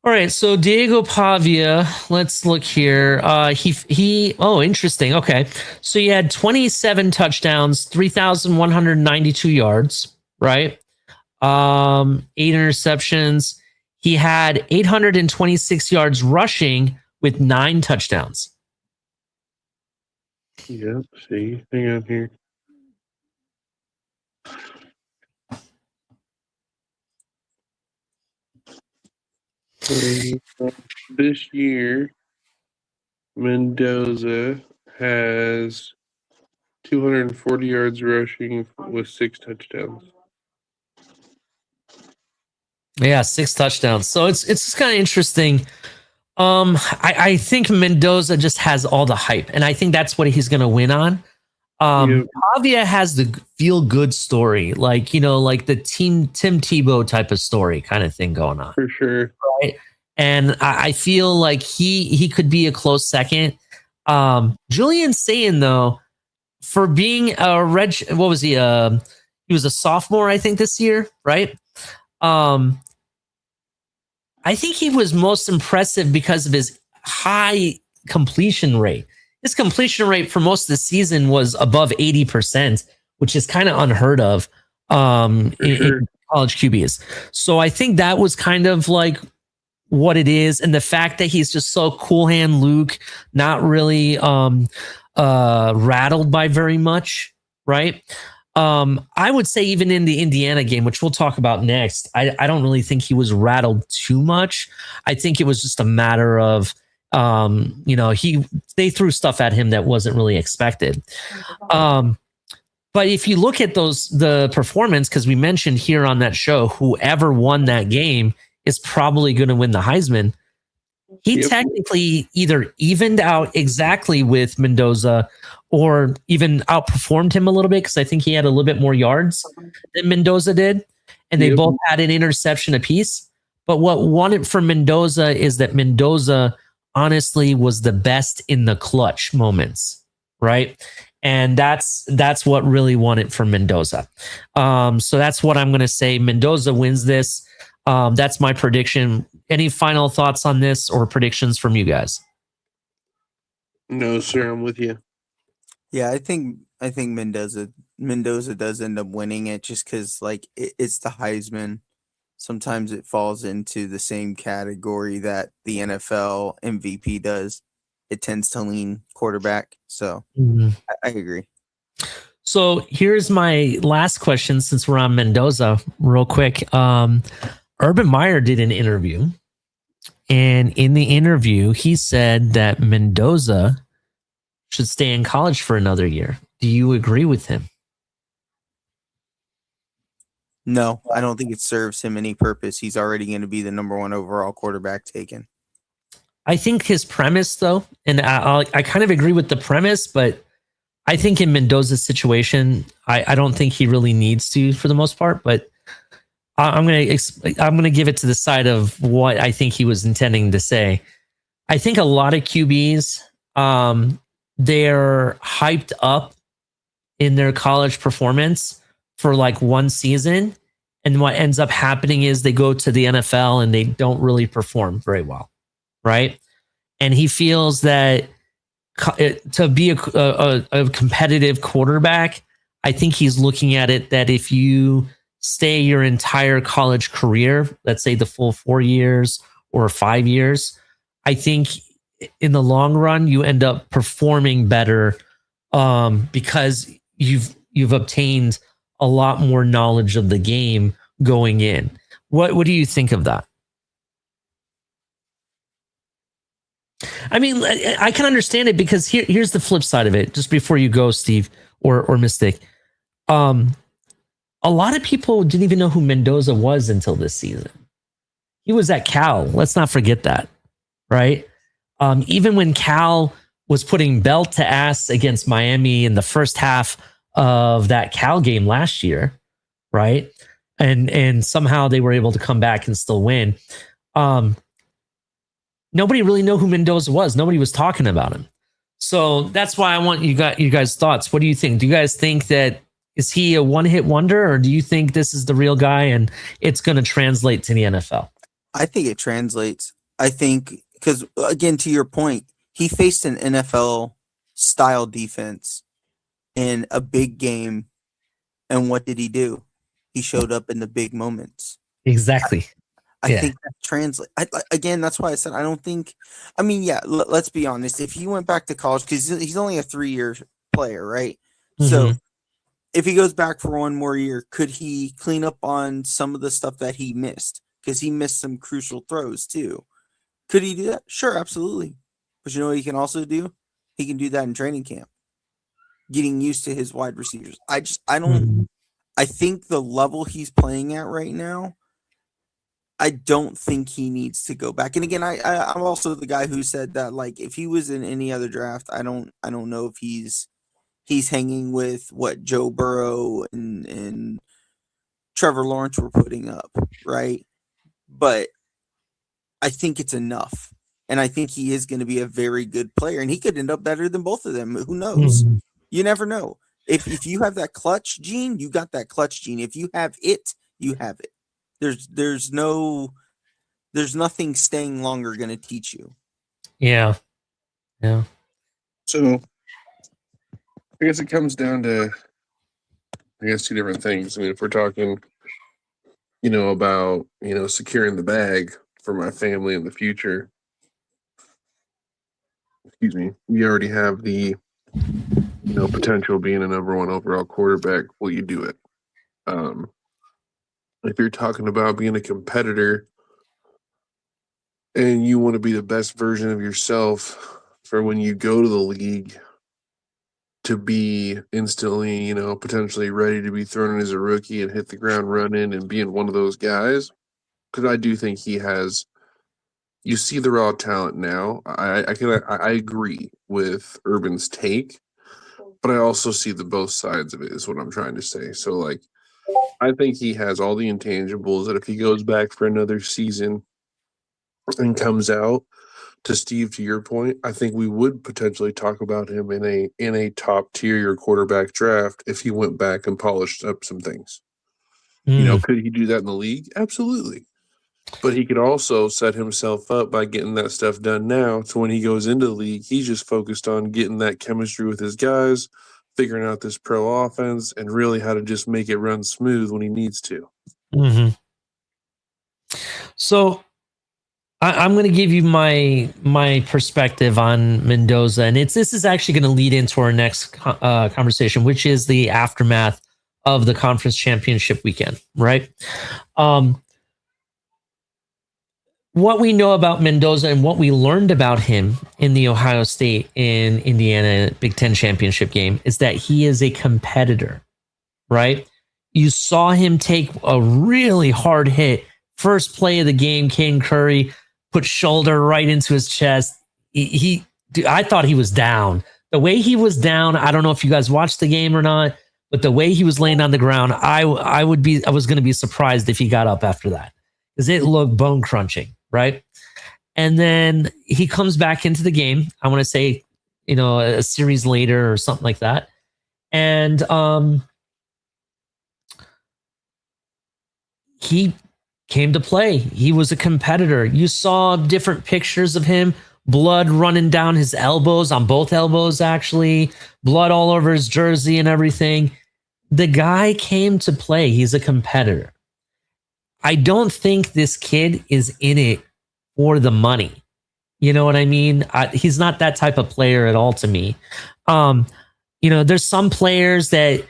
All right, so Diego Pavia, let's look here. Interesting. Okay. So he had 27 touchdowns, 3,192 yards, right? 8 interceptions. He had 826 yards rushing with 9 touchdowns. Yep, see, hang on here. This year, Mendoza has 240 yards rushing with 6 touchdowns. Yeah, 6 touchdowns. So it's just kind of interesting. I think Mendoza just has all the hype, and I think that's what he's going to win on. Pavia has the feel-good story, like the Tim Tebow type of story kind of thing going on. For sure. Right? And I feel like he could be a close second. Julian Sayin, though, for being a what was he? He was a sophomore, I think, this year, right? I think he was most impressive because of his high completion rate. His completion rate for most of the season was above 80%, which is kind of unheard of in college QBs. So I think that was kind of like what it is. And the fact that he's just so cool hand Luke, not really rattled by very much, right? I would say even in the Indiana game, which we'll talk about next, I don't really think he was rattled too much. I think it was just a matter of, they threw stuff at him that wasn't really expected. But if you look at the performance, because we mentioned here on that show, whoever won that game is probably going to win the Heisman. He technically either evened out exactly with Mendoza or even outperformed him a little bit, because I think he had a little bit more yards than Mendoza did. And they both had an interception apiece. But what won it for Mendoza is that Mendoza honestly was the best in the clutch moments, right? And that's what really won it for Mendoza. So that's what I'm going to say. Mendoza wins this. That's my prediction. Any final thoughts on this or predictions from you guys? No, sir, I'm with you. Yeah, I think Mendoza does end up winning it just because it's the Heisman. Sometimes it falls into the same category that the NFL MVP does. It tends to lean quarterback. So I agree. So here's my last question, since we're on Mendoza real quick. Urban Meyer did an interview, and in the interview, he said that Mendoza should stay in college for another year. Do you agree with him? No, I don't think it serves him any purpose. He's already going to be the #1 overall quarterback taken. I think his premise, though, and I kind of agree with the premise, but I think in Mendoza's situation, I don't think he really needs to for the most part. But I'm gonna give it to the side of what I think he was intending to say. I think a lot of QBs, they're hyped up in their college performance for like one season, and what ends up happening is they go to the NFL and they don't really perform very well, right? And he feels that to be a competitive quarterback, I think he's looking at it that if you stay your entire college career, let's say the full 4 years or 5 years, I think in the long run you end up performing better because you've obtained a lot more knowledge of the game going in. What do you think of that? I mean, I can understand it because here's the flip side of it. Just before you go, Steve or Mystic, a lot of people didn't even know who Mendoza was until this season. He was at Cal. Let's not forget that, right? Even when Cal was putting belt to ass against Miami in the first half of that Cal game last year, right? And somehow they were able to come back and still win. Nobody really knew who Mendoza was. Nobody was talking about him. So that's why I want you guys' thoughts. What do you think? Do you guys think that is he a one-hit wonder, or do you think this is the real guy and it's going to translate to the NFL? I think it translates. I think because, again, to your point, he faced an NFL-style defense in a big game, and what did he do? He showed up in the big moments. Exactly. I think that translates. Again, that's why I said I don't think. I mean, yeah, let's be honest. If he went back to college, because he's only a 3-year player, right? Mm-hmm. So if he goes back for one more year, could he clean up on some of the stuff that he missed? Because he missed some crucial throws too. Could he do that? Sure, absolutely. But you know what he can also do? He can do that in training camp, getting used to his wide receivers. I don't. I think the level he's playing at right now, I don't think he needs to go back. And again, I'm also the guy who said that, like, if he was in any other draft, I don't know if he's hanging with what Joe Burrow and Trevor Lawrence were putting up, right? But I think it's enough. And I think he is going to be a very good player. And he could end up better than both of them. Who knows? Mm-hmm. You never know. If you have that clutch gene, you got that clutch gene. If you have it, you have it. There's nothing staying longer going to teach you. Yeah. Yeah. So I guess it comes down to, two different things. I mean, if we're talking, about, securing the bag for my family in the future, excuse me, we already have the, potential being a number one overall quarterback. Will you do it? If you're talking about being a competitor and you want to be the best version of yourself for when you go to the league, to be instantly, potentially ready to be thrown in as a rookie and hit the ground running and being one of those guys. Because I do think he has, you see the raw talent now. I agree with Urban's take, but I also see the both sides of it is what I'm trying to say. So, like, I think he has all the intangibles that if he goes back for another season and comes out, to Steve, to your point, I think we would potentially talk about him in a top tier quarterback draft if he went back and polished up some things. Could he do that in the league? Absolutely. But he could also set himself up by getting that stuff done now. So when he goes into the league, he's just focused on getting that chemistry with his guys, figuring out this pro offense, and really how to just make it run smooth when he needs to. Mm-hmm. So I'm going to give you my perspective on Mendoza, and this is actually going to lead into our next conversation, which is the aftermath of the conference championship weekend, right? What we know about Mendoza and what we learned about him in the Ohio State and Indiana Big Ten championship game is that he is a competitor, right? You saw him take a really hard hit. First play of the game, Caden Curry put shoulder right into his chest. I thought he was down. The way he was down, I don't know if you guys watched the game or not, but the way he was laying on the ground, I was going to be surprised if he got up after that, because it looked bone crunching, right? And then he comes back into the game. I want to say, a series later or something like that. And he came to play. He was a competitor. You saw different pictures of him, blood running down his elbows, on both elbows, actually, blood all over his jersey and everything. The guy came to play. He's a competitor. I don't think this kid is in it for the money. You know what I mean? He's not that type of player at all to me. There's some players that,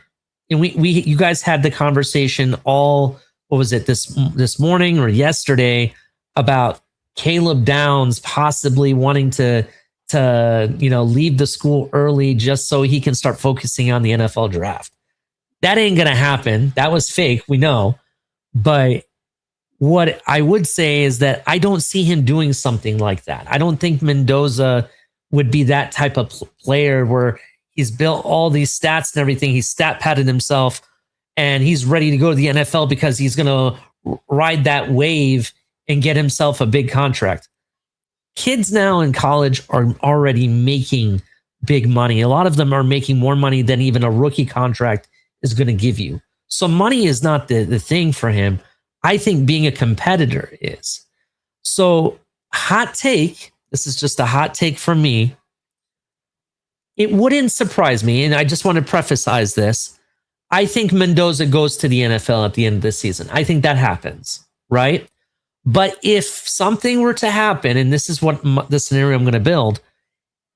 and you guys had the conversation all, what was it, this morning or yesterday, about Caleb Downs possibly wanting to leave the school early just so he can start focusing on the NFL draft. That ain't gonna happen. That was fake, we know. But what I would say is that I don't see him doing something like that. I don't think Mendoza would be that type of player where he's built all these stats and everything. He's stat padded himself and he's ready to go to the NFL because he's going to ride that wave and get himself a big contract. Kids now in college are already making big money. A lot of them are making more money than even a rookie contract is going to give you. So money is not the thing for him. I think being a competitor is. So, hot take, this is just a hot take from me. It wouldn't surprise me, and I just want to preface this. I think Mendoza goes to the NFL at the end of the season. I think that happens, right? But if something were to happen, and this is what the scenario I'm going to build,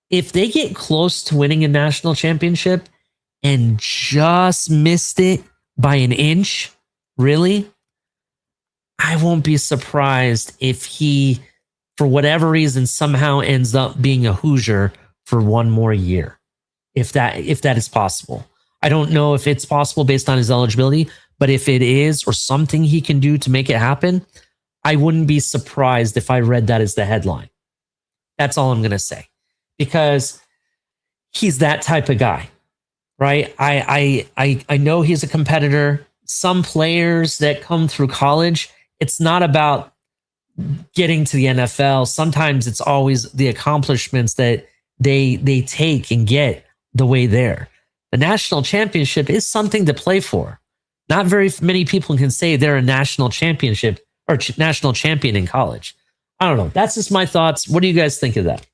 if they get close to winning a national championship and just missed it by an inch, really, I won't be surprised if he, for whatever reason, somehow ends up being a Hoosier for one more year. If that is possible. I don't know if it's possible based on his eligibility, but if it is, or something he can do to make it happen, I wouldn't be surprised if I read that as the headline. That's all I'm going to say, because he's that type of guy, right? I know he's a competitor. Some players that come through college, it's not about getting to the NFL. Sometimes it's always the accomplishments that they take and get the way there. The national championship is something to play for. Not very many people can say they're a national championship or national champion in college. I don't know. That's just my thoughts. What do you guys think of that?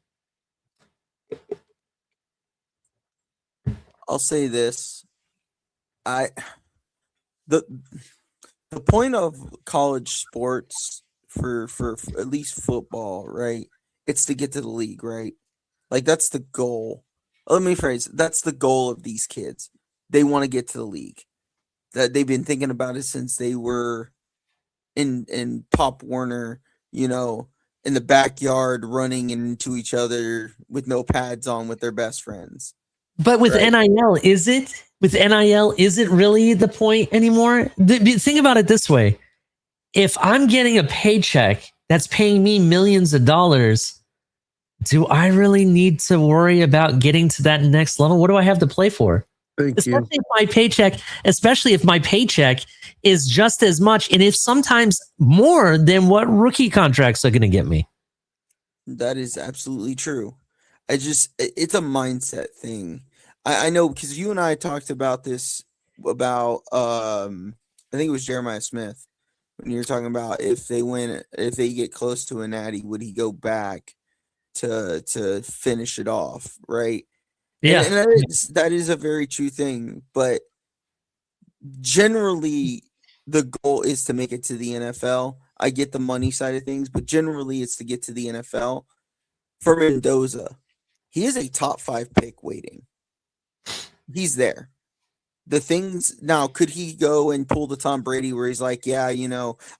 I'll say this. The point of college sports for at least football, right? It's to get to the league, right? Like, that's the goal. Let me phrase it. That's the goal of these kids. They want to get to the league. That they've been thinking about it since they were in Pop Warner, in the backyard running into each other with no pads on with their best friends. But with NIL, is it? With NIL, is it really the point anymore? Think about it this way. If I'm getting a paycheck that's paying me millions of dollars, do I really need to worry about getting to that next level? What do I have to play for? Especially if my paycheck is just as much, and if sometimes more than what rookie contracts are going to get me. That is absolutely true. It's a mindset thing. I know, because you and I talked about this about I think it was Jeremiah Smith, when you were talking about if they get close to a natty, would he go back to finish it off, right? Yeah, and that is a very true thing. But generally, the goal is to make it to the NFL. I get the money side of things, but generally, it's to get to the NFL. For Mendoza, he is a top 5 pick waiting. He's there. The things now, could he go and pull the Tom Brady where he's like, yeah,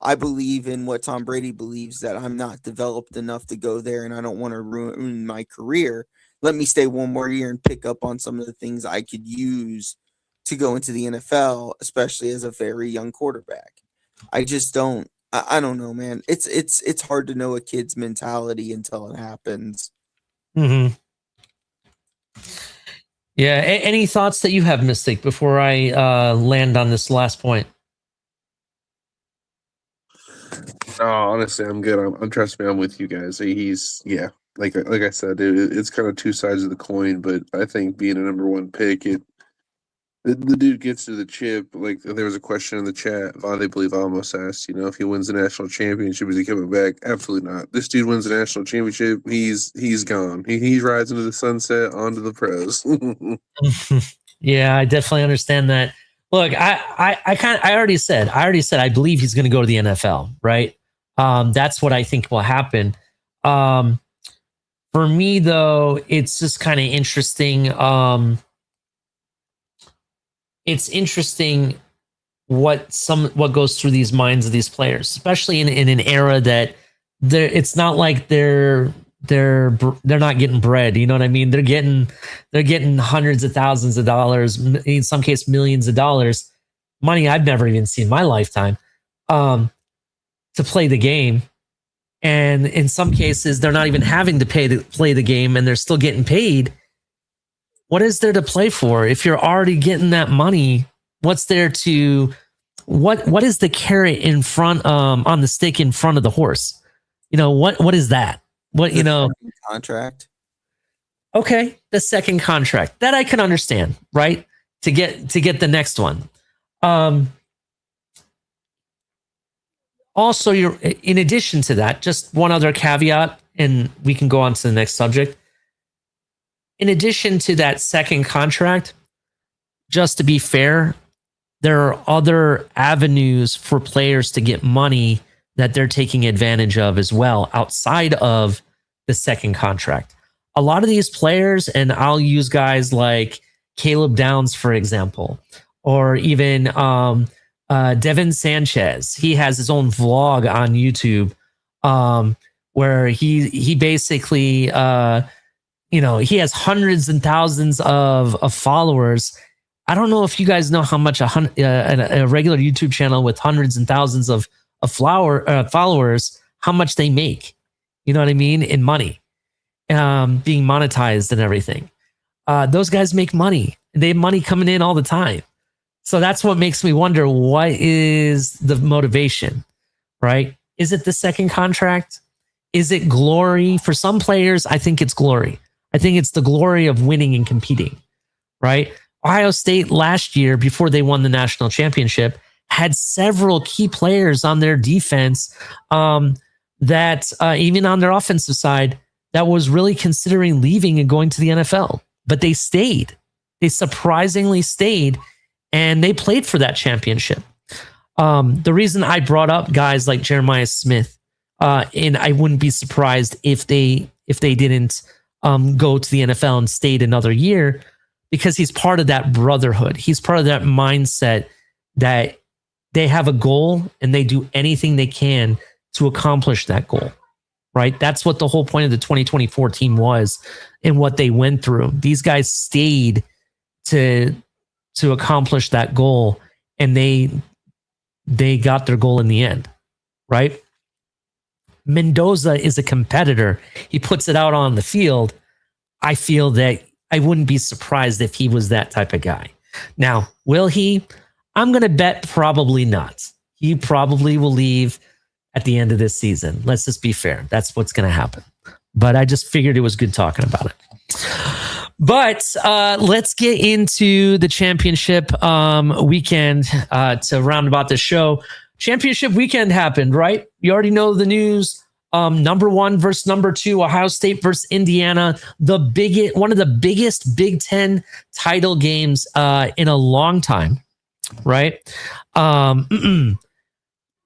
I believe in what Tom Brady believes, that I'm not developed enough to go there and I don't want to ruin my career. Let me stay one more year and pick up on some of the things I could use to go into the NFL, especially as a very young quarterback. I just don't. I don't know, man. It's hard to know a kid's mentality until it happens. Mm-hmm. Yeah. Any thoughts that you have, Mystic, before I land on this last point? No, honestly, I'm good. I'm trust me, I'm with you guys. He's like I said, it's kind of two sides of the coin, but I think being a number one pick, the dude gets to the chip. Like there was a question in the chat. I believe almost asked, if he wins the national championship, is he coming back? Absolutely not. This dude wins the national championship, he's gone. He rides into the sunset onto the pros. Yeah, I definitely understand that. Look, I already said I believe he's going to go to the NFL, right? That's what I think will happen. For me though, it's just kind of interesting. It's interesting what goes through these minds of these players, especially in an era that it's not like they're not getting bread. You know what I mean? They're getting hundreds of thousands of dollars, in some case millions of dollars, money I've never even seen in my lifetime, to play the game. And in some cases, they're not even having to pay to play the game, and they're still getting paid. What is there to play for if you're already getting that money? What's there to what is the carrot in front on the stick in front of the horse? What is that? What contract? Okay, the second contract that I can understand, right? To get the next one. Also, you're in addition to that, just one other caveat, and we can go on to the next subject. In addition to that second contract, just to be fair, there are other avenues for players to get money that they're taking advantage of as well outside of the second contract. A lot of these players, and I'll use guys like Caleb Downs, for example, or even Devin Sanchez. He has his own vlog on YouTube where he basically he has hundreds and thousands of followers. I don't know if you guys know how much a regular YouTube channel with hundreds and thousands of followers, how much they make. You know what I mean? In money, being monetized and everything. Those guys make money. They have money coming in all the time. So that's what makes me wonder, what is the motivation, right? Is it the second contract? Is it glory? For some players, I think it's glory. I think it's the glory of winning and competing, right? Ohio State last year, before they won the national championship, had several key players on their defense that even on their offensive side, that was really considering leaving and going to the NFL. But they stayed. They surprisingly stayed, and they played for that championship. The reason I brought up guys like Jeremiah Smith, and I wouldn't be surprised if they didn't go to the NFL and stayed another year, because he's part of that brotherhood. He's part of that mindset that they have a goal and they do anything they can to accomplish that goal, right? That's what the whole point of the 2024 team was and what they went through. These guys stayed to accomplish that goal, and they got their goal in the end, right? Mendoza is a competitor. He puts it out on the field. I feel that I wouldn't be surprised if he was that type of guy. Now, will he? I'm going to bet probably not. He probably will leave at the end of this season. Let's just be fair. That's what's going to happen. But I just figured it was good talking about it. But let's get into the championship weekend to round about the show. Championship weekend happened, right? You already know the news. Number 1 versus number 2, Ohio State versus Indiana. One of the biggest Big Ten title games in a long time, right? One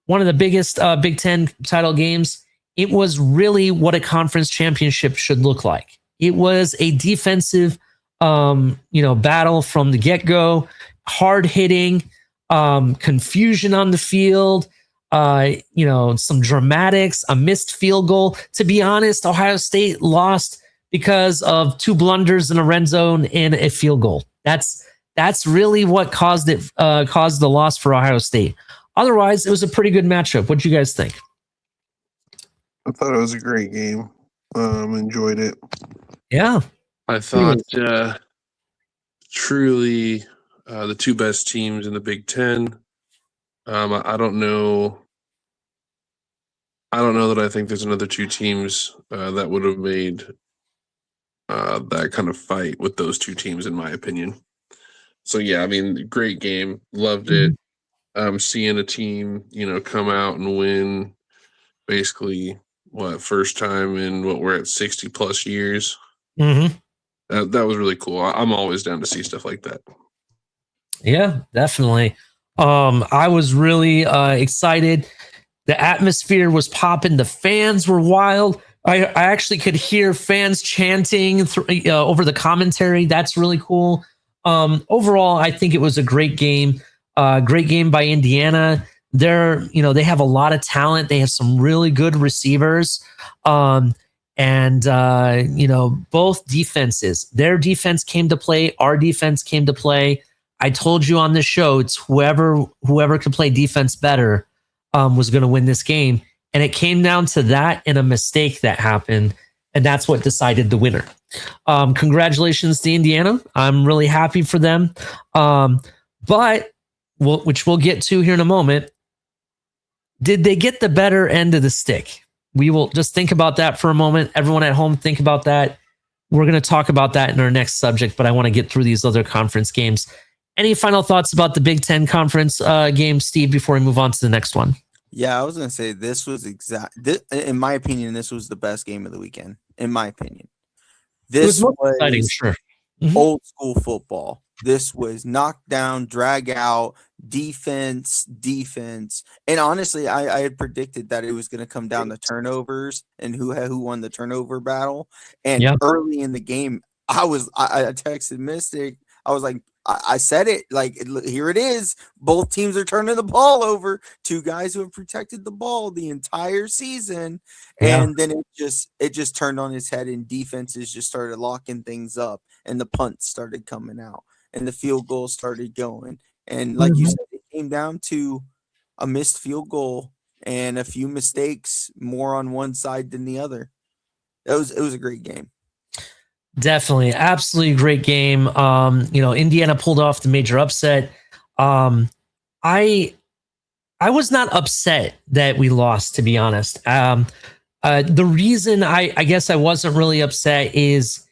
of the biggest Big Ten title games. It was really what a conference championship should look like. It was a defensive, battle from the get-go, hard hitting, confusion on the field, some dramatics, a missed field goal. To be honest, Ohio State lost because of 2 blunders in a red zone and a field goal. That's really what caused the loss for Ohio State. Otherwise, it was a pretty good matchup. What do you guys think? I thought it was a great game. Enjoyed it. Yeah. I thought truly the two best teams in the Big Ten. I don't know. I don't know that I think there's another two teams that would have made that kind of fight with those two teams, in my opinion. So yeah, I mean, great game, loved it. Seeing a team, come out and win, basically, first time in what we're at 60 plus years. Mm-hmm. That was really cool. I'm always down to see stuff like that. Yeah, definitely. I was really excited. The atmosphere was popping. The fans were wild. I actually could hear fans chanting over the commentary. That's really cool. Overall, I think it was a great game. Great game by Indiana. They have a lot of talent. They have some really good receivers. And both defenses. Their defense came to play. Our defense came to play. I told you on the show, it's whoever could play defense better was going to win this game. And it came down to that and a mistake that happened. And that's what decided the winner. Congratulations to Indiana. I'm really happy for them. Which we'll get to here in a moment. Did they get the better end of the stick? We will just think about that for a moment. Everyone at home, think about that. We're going to talk about that in our next subject, but I want to get through these other conference games. Any final thoughts about the Big Ten conference game, Steve, before we move on to the next one? Yeah, I was going to say in my opinion, this was the best game of the weekend. In my opinion, this was exciting, sure. Old school football. This was knockdown, drag out, defense. And honestly, I had predicted that it was going to come down to turnovers and who won the turnover battle. And early in the game, I texted Mystic. I was like, I said it, like, here it is. Both teams are turning the ball over. Two guys who have protected the ball the entire season. And then it just turned on its head, and defenses just started locking things up, and the punts started coming out, and the field goals started going. And like you said, it came down to a missed field goal and a few mistakes, more on one side than the other. It was a great game. Definitely. Absolutely great game. Indiana pulled off the major upset. I was not upset that we lost, to be honest. The reason I guess I wasn't really upset is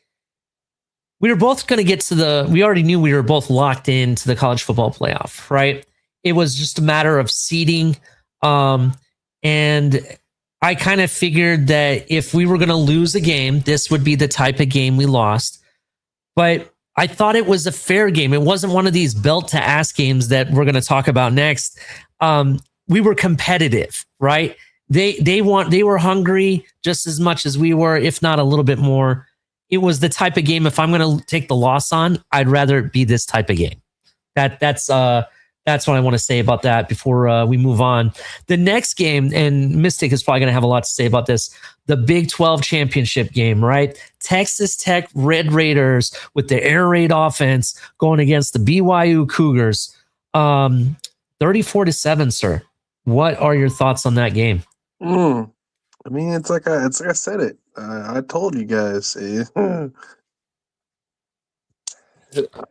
we were both going to get to we already knew we were both locked into the college football playoff, right? It was just a matter of seeding. And I kind of figured that if we were going to lose a game, this would be the type of game we lost. But I thought it was a fair game. It wasn't one of these belt to ass games that we're going to talk about next. We were competitive, right? They were hungry just as much as we were, if not a little bit more. It was the type of game, if I'm going to take the loss on, I'd rather it be this type of game. That's what I want to say about that before we move on. The next game, and Mystic is probably going to have a lot to say about this, the Big 12 championship game, right? Texas Tech Red Raiders with the air raid offense going against the BYU Cougars. 34-7, sir. What are your thoughts on that game? I mean, it's like I said it. I told you guys.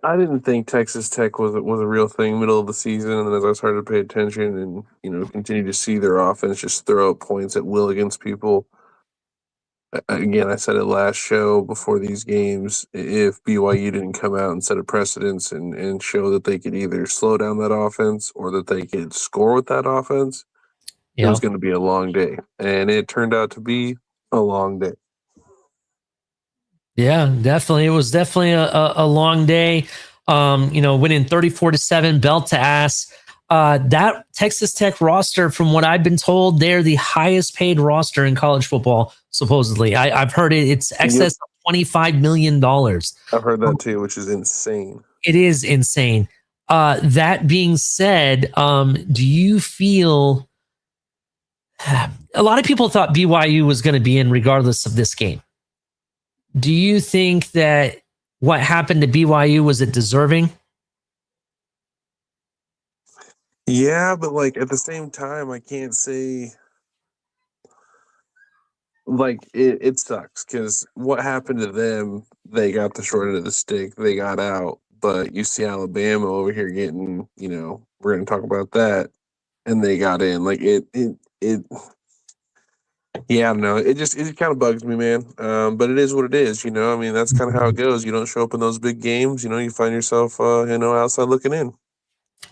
I didn't think Texas Tech was a real thing middle of the season, and then as I started to pay attention and continue to see their offense just throw up points at will against people. Again, I said it last show before these games. If BYU didn't come out and set a precedence and show that they could either slow down that offense or that they could score with that offense, it was going to be a long day, and it turned out to be a long day. Yeah, definitely. It was definitely a long day. Winning 34-7, belt to ass. That Texas Tech roster, from what I've been told, they're the highest paid roster in college football, supposedly. I've heard it's excess of $25 million. I've heard that too, which is insane. It is insane. That being said, do you feel a lot of people thought BYU was going to be in regardless of this game? Do you think that what happened to BYU, was it deserving? Yeah, but at the same time, I can't say it sucks because what happened to them, they got the short end of the stick. They got out. But you see Alabama over here getting, we're going to talk about that, and they got in. Like it. Yeah, I don't know. It kind of bugs me, man. But it is what it is. I mean, that's kind of how it goes. You don't show up in those big games. You find yourself, outside looking in.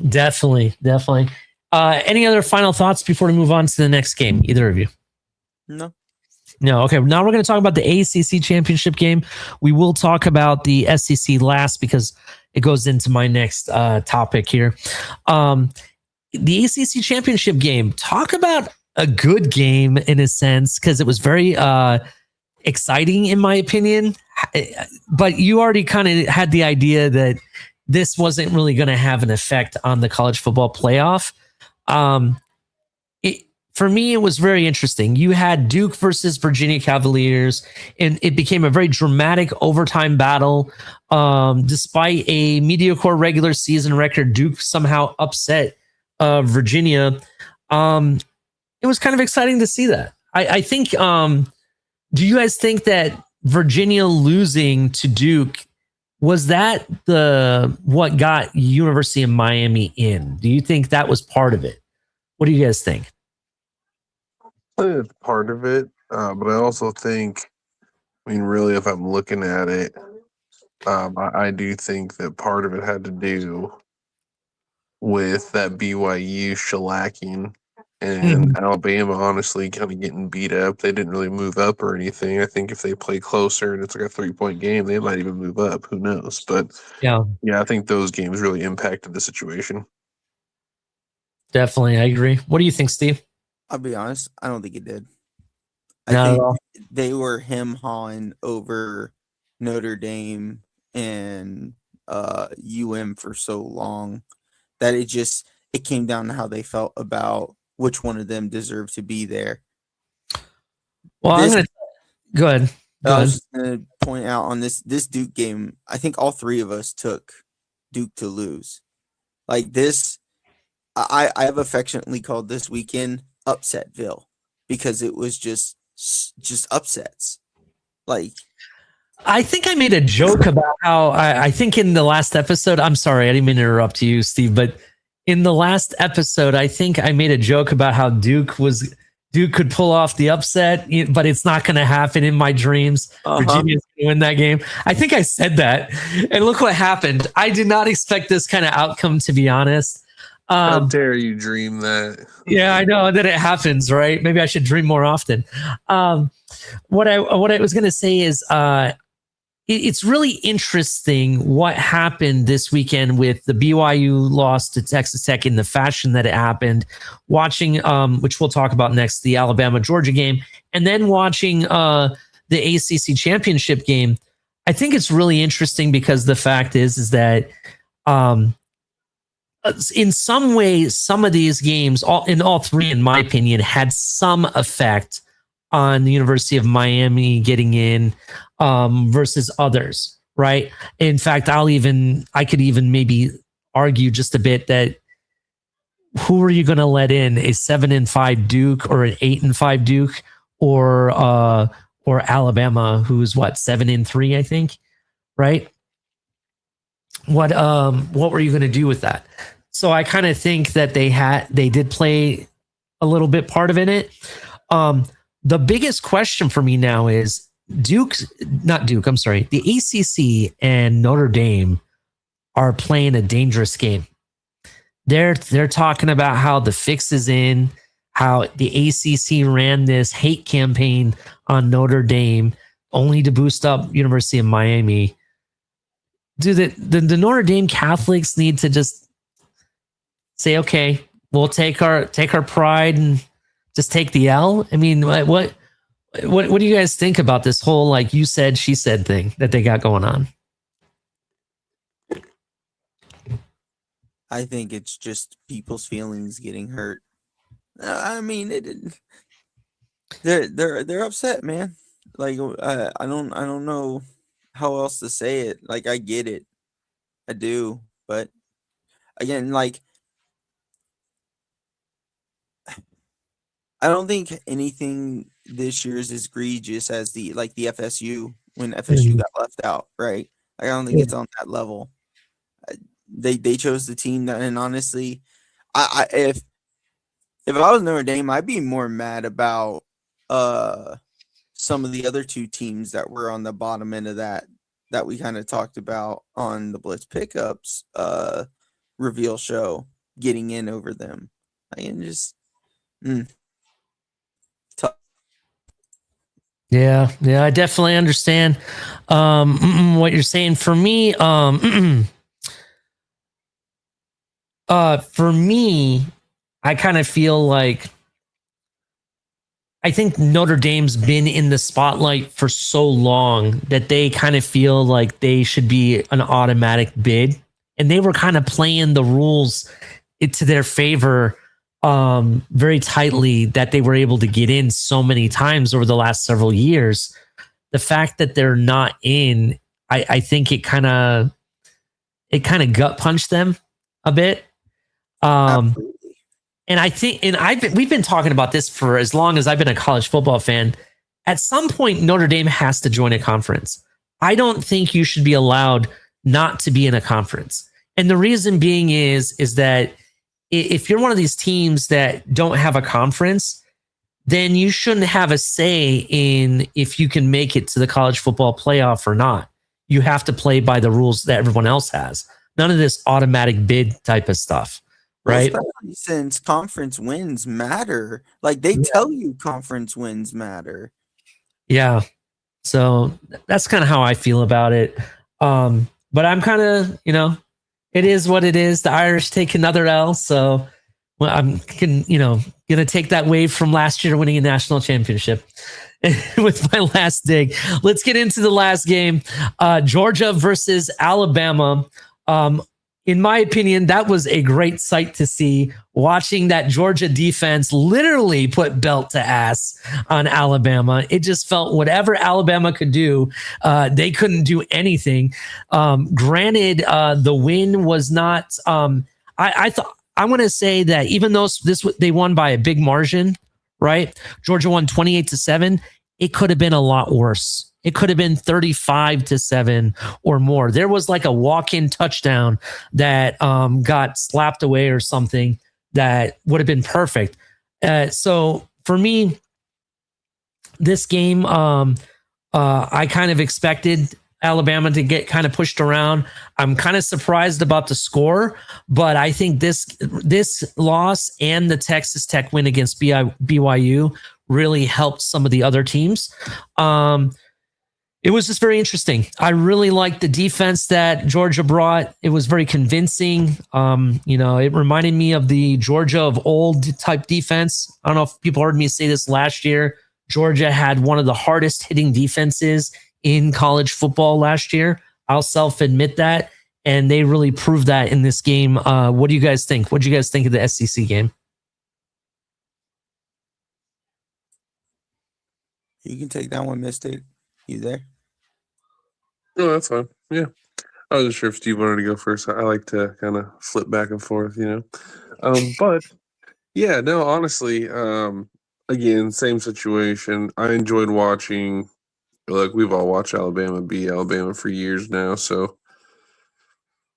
Definitely. Any other final thoughts before we move on to the next game? Either of you? No. No. Okay. Now we're going to talk about the ACC championship game. We will talk about the SEC last because it goes into my next topic here. The ACC championship game. Talk about a good game in a sense because it was very exciting in my opinion. But you already kind of had the idea that this wasn't really going to have an effect on the college football playoff. For me, it was very interesting. You had Duke versus Virginia Cavaliers, and it became a very dramatic overtime battle. Despite a mediocre regular season record, Duke somehow upset Virginia. It was kind of exciting to see that. I think, do you guys think that Virginia losing to Duke, was that what got University of Miami in? Do you think that was part of it? What do you guys think? I think it's part of it, but I also think, really, if I'm looking at it, I do think that part of it had to do with that BYU shellacking and Alabama honestly kind of getting beat up. They didn't really move up or anything. I think if they play closer and it's like a 3-point game, they might even move up. Who knows? But yeah, I think those games really impacted the situation. Definitely, I agree. What do you think, Steve? I'll be honest, I don't think it did. Not I at think all. they were him-hawing over Notre Dame and for so long that it came down to how they felt about which one of them deserved to be there. Well, I'm gonna go ahead. I was just gonna point out on this Duke game, I think all three of us took Duke to lose. Like this, I have affectionately called this weekend Upsetville because it was just upsets. Like, I think I made a joke about how I think in the last episode, I'm sorry, I didn't mean to interrupt you, Steve, but in the last episode, I think I made a joke about how Duke could pull off the upset, but it's not going to happen in my dreams. Virginia's going to win that game. I think I said that. And look what happened. I did not expect this kind of outcome, to be honest. How dare you dream that? Yeah, I know that it happens, right? Maybe I should dream more often. What I was going to say is it's really interesting what happened this weekend with the BYU loss to Texas Tech in the fashion that it happened, watching, which we'll talk about next, the Alabama-Georgia game, and then watching the ACC championship game. I think it's really interesting because the fact is that in some ways, some of these games, all three, in my opinion, had some effect on the University of Miami getting in versus others, right? In fact, I could even maybe argue just a bit that who are you going to let in, a 7-5 Duke or an 8-5 Duke or Alabama, who's 7-3, I think, right? What were you going to do with that? So I kind of think that they did play a little bit part of it. The biggest question for me now is the ACC and Notre Dame are playing a dangerous game. They're talking about how the fix is in, how the ACC ran this hate campaign on Notre Dame only to boost up University of Miami. Do the Notre Dame Catholics need to just say, okay, we'll take our pride and just take the L? I mean, what do you guys think about this whole like you said, she said thing that they got going on? I think it's just people's feelings getting hurt. I mean, they're upset, man. Like I don't know how else to say it. Like I get it, I do, but again, like I don't think anything this year is as egregious as the FSU when FSU got left out, right? Like, I don't think it's on that level. They chose the team that, and honestly, if I was Notre Dame, I'd be more mad about some of the other two teams that were on the bottom end of that we kind of talked about on the Blitz Pickups reveal show, getting in over them. I can just tough. Yeah, I definitely understand what you're saying. For me, for me, I kind of feel like I think Notre Dame's been in the spotlight for so long that they kind of feel like they should be an automatic bid. And they were kind of playing the rules to their favor very tightly, that they were able to get in so many times over the last several years. The fact that they're not in, I think it kind of gut punched them a bit. Absolutely. And I think, we've been talking about this for as long as I've been a college football fan. At some point, Notre Dame has to join a conference. I don't think you should be allowed not to be in a conference. And the reason being is that if you're one of these teams that don't have a conference, then you shouldn't have a say in if you can make it to the college football playoff or not. You have to play by the rules that everyone else has. None of this automatic bid type of stuff. Right. Well, especially since conference wins matter. Like they tell you conference wins matter. Yeah. So that's kind of how I feel about it. But I'm kind of, it is what it is. The Irish take another L. So I'm going to take that wave from last year winning a national championship with my last dig. Let's get into the last game. Georgia versus Alabama. In my opinion, that was a great sight to see, watching that Georgia defense literally put belt to ass on Alabama. It just felt whatever Alabama could do, they couldn't do anything. Granted, the win was not, I want to say that even though they won by a big margin, right? Georgia won 28-7. It could have been a lot worse. It could have been 35-7 or more. There was like a walk-in touchdown that got slapped away or something that would have been perfect. So for me, this game, I kind of expected Alabama to get kind of pushed around. I'm kind of surprised about the score, but I think this loss and the Texas Tech win against BYU really helped some of the other teams. It was just very interesting. I really liked the defense that Georgia brought. It was very convincing. It reminded me of the Georgia of old type defense. I don't know if people heard me say this last year. Georgia had one of the hardest hitting defenses in college football last year. I'll self-admit that. And they really proved that in this game. What do you guys think? What do you guys think of the SEC game? You can take that one, Mystic. You there? No, that's fine. Yeah. I wasn't sure if Steve wanted to go first. I like to kind of flip back and forth, But yeah, no, honestly, again, same situation. I enjoyed watching. Look, we've all watched Alabama beat Alabama for years now, so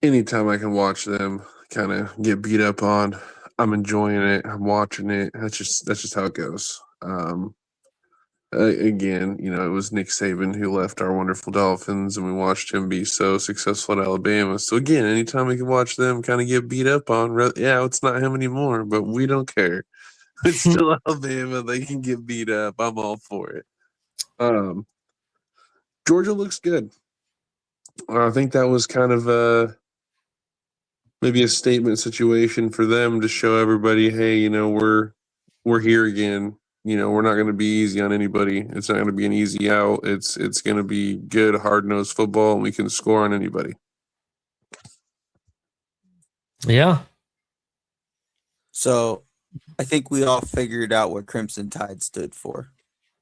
anytime I can watch them kind of get beat up on, I'm enjoying it. I'm watching it. That's just how it goes. Again, it was Nick Saban who left our wonderful Dolphins, and we watched him be so successful at Alabama. So again, anytime we can watch them kind of get beat up on, it's not him anymore, but we don't care. It's still Alabama. They can get beat up. I'm all for it. Georgia looks good. I think that was kind of maybe a statement situation for them to show everybody, hey, we're here again. We're not going to be easy on anybody. It's not going to be an easy out. It's going to be good, hard-nosed football, and we can score on anybody. Yeah. So I think we all figured out what Crimson Tide stood for.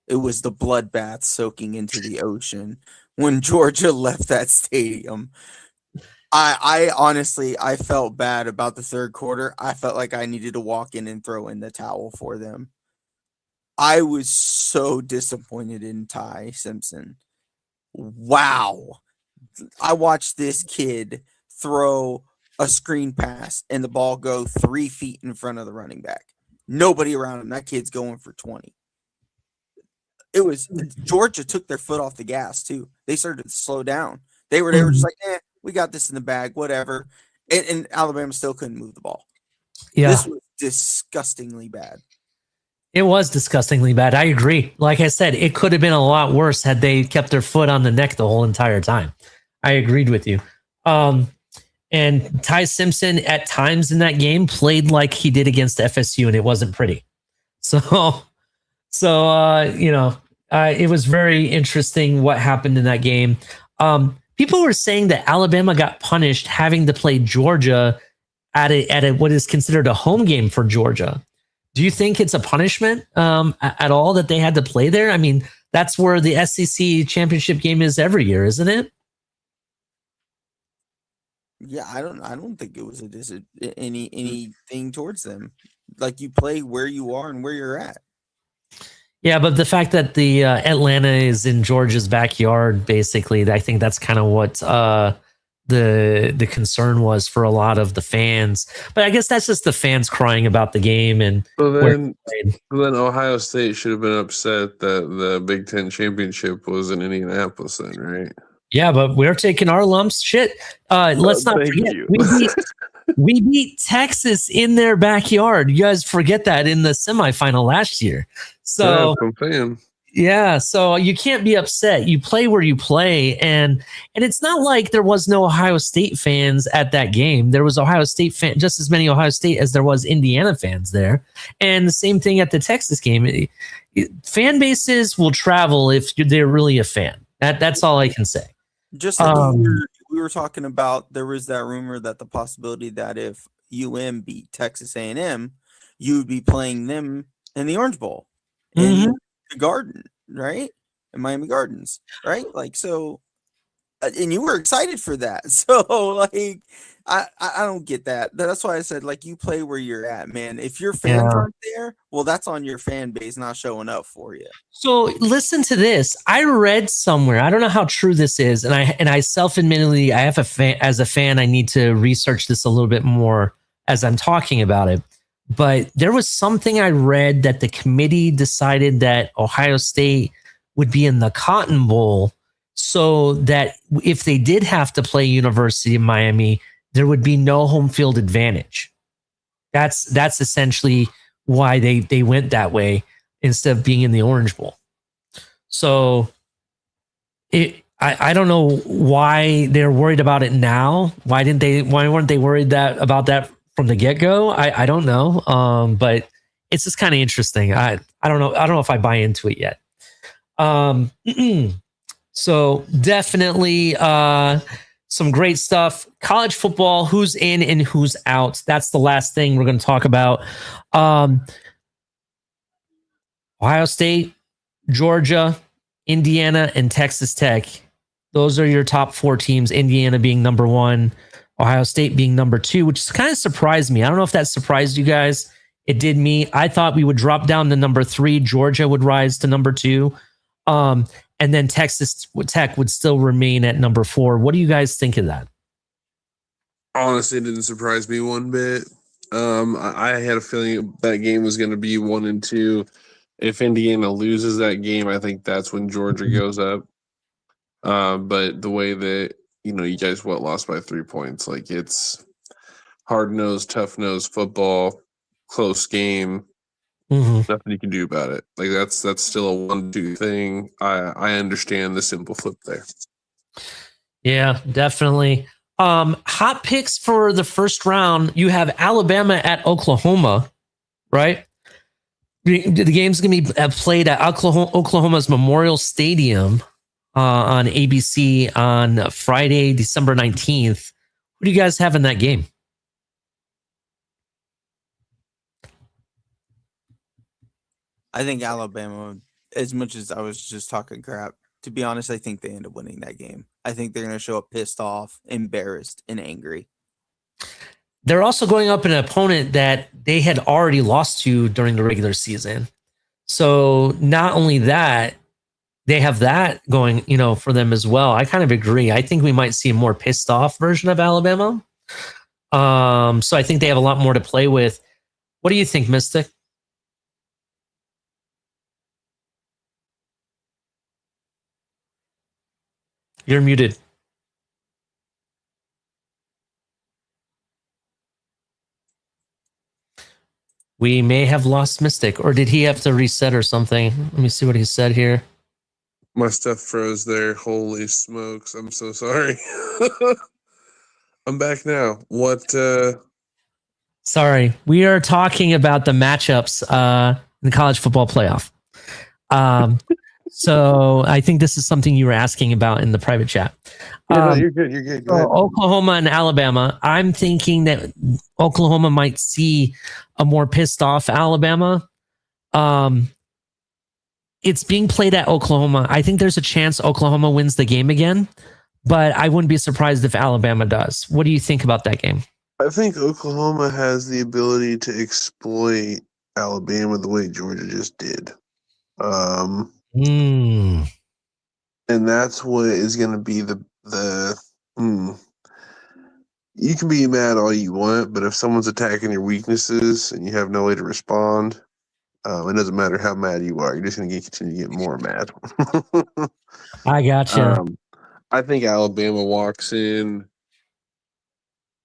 It was the bloodbath soaking into the ocean when Georgia left that stadium. I honestly, I felt bad about the third quarter. I felt like I needed to walk in and throw in the towel for them. I was so disappointed in Ty Simpson. Wow. I watched this kid throw a screen pass and the ball go 3 feet in front of the running back. Nobody around him. That kid's going for 20. It was Georgia took their foot off the gas too. They started to slow down. They were just like, we got this in the bag, whatever. And Alabama still couldn't move the ball. Yeah. This was disgustingly bad. It was disgustingly bad. I agree. Like I said, it could have been a lot worse had they kept their foot on the neck the whole entire time. I agreed with you. And Ty Simpson at times in that game played like he did against FSU, and it wasn't pretty. So it was very interesting what happened in that game. People were saying that Alabama got punished having to play Georgia at a what is considered a home game for Georgia. Do you think it's a punishment at all that they had to play there? I mean, that's where the SEC championship game is every year, isn't it? Yeah, I don't think it was anything towards them. Like, you play where you are and where you're at. Yeah, but the fact that the Atlanta is in Georgia's backyard, basically, I think that's kind of what the concern was for a lot of the fans. But I guess that's just the fans crying about the game. And then Ohio State should have been upset that the Big Ten championship was in Indianapolis then, right? Yeah, but we're taking our lumps. Shit. Let's not forget. We beat Texas in their backyard. You guys forget that in the semifinal last year. So yeah, so you can't be upset. You play where you play, and it's not like there was no Ohio State fans at that game. There was Ohio State just as many Ohio State as there was Indiana fans there, and the same thing at the Texas game. Fan bases will travel if they're really a fan. That's all I can say. Just like we were talking about, there was that rumor that the possibility that if UM beat Texas A&M, you would be playing them in the Orange Bowl in the Garden, right? In Miami Gardens, right? Like, so, and you were excited for that. So, like, I don't get that. That's why I said, like, you play where you're at, man. If your fans aren't there, well, that's on your fan base not showing up for you. So listen to this. I read somewhere, I don't know how true this is, and I self-admittedly, I have as a fan, I need to research this a little bit more as I'm talking about it. But there was something I read that the committee decided that Ohio State would be in the Cotton Bowl, so that if they did have to play University of Miami, there would be no home field advantage. That's essentially why they went that way instead of being in the Orange Bowl. So I don't know why they're worried about it now. Why weren't they worried about that from the get-go? I don't know. But it's just kind of interesting. I don't know. I don't know if I buy into it yet. So definitely some great stuff. College football, who's in and who's out. That's the last thing we're going to talk about. Ohio State, Georgia, Indiana, and Texas Tech. Those are your top 4 teams. Indiana being number 1, Ohio State being number 2, which kind of surprised me. I don't know if that surprised you guys. It did me. I thought we would drop down to number 3. Georgia would rise to number 2. And then Texas Tech would still remain at number 4. What do you guys think of that? Honestly, it didn't surprise me one bit. I had a feeling that game was going to be 1 and 2. If Indiana loses that game, I think that's when Georgia goes up. But the way that, you guys lost by 3 points. Like, it's hard-nosed, tough-nosed football, close game. Nothing you can do about it. Like, that's still a 1-2 thing. I understand the simple flip there. Yeah, definitely. Hot picks for the first round. You have Alabama at Oklahoma, right? The game's going to be played at Oklahoma's Memorial Stadium on ABC on Friday, December 19th. Who do you guys have in that game? I think Alabama, as much as I was just talking crap, to be honest, I think they end up winning that game. I think they're going to show up pissed off, embarrassed, and angry. They're also going up an opponent that they had already lost to during the regular season. So not only that, they have that going, for them as well. I kind of agree. I think we might see a more pissed off version of Alabama. So I think they have a lot more to play with. What do you think, Mystic? You're muted. We may have lost Mystic, or did he have to reset or something? Let me see what he said here. My stuff froze there. Holy smokes. I'm so sorry. I'm back now. What Sorry, we are talking about the matchups in the college football playoff. So I think this is something you were asking about in the private chat. no, you're good. You're good. Go ahead. Oklahoma and Alabama. I'm thinking that Oklahoma might see a more pissed off Alabama. It's being played at Oklahoma. I think there's a chance Oklahoma wins the game again, but I wouldn't be surprised if Alabama does. What do you think about that game? I think Oklahoma has the ability to exploit Alabama the way Georgia just did. And that's what is going to be you can be mad all you want, but if someone's attacking your weaknesses and you have no way to respond, it doesn't matter how mad you are. You're just going to continue to get more mad. I gotcha. I think Alabama walks in.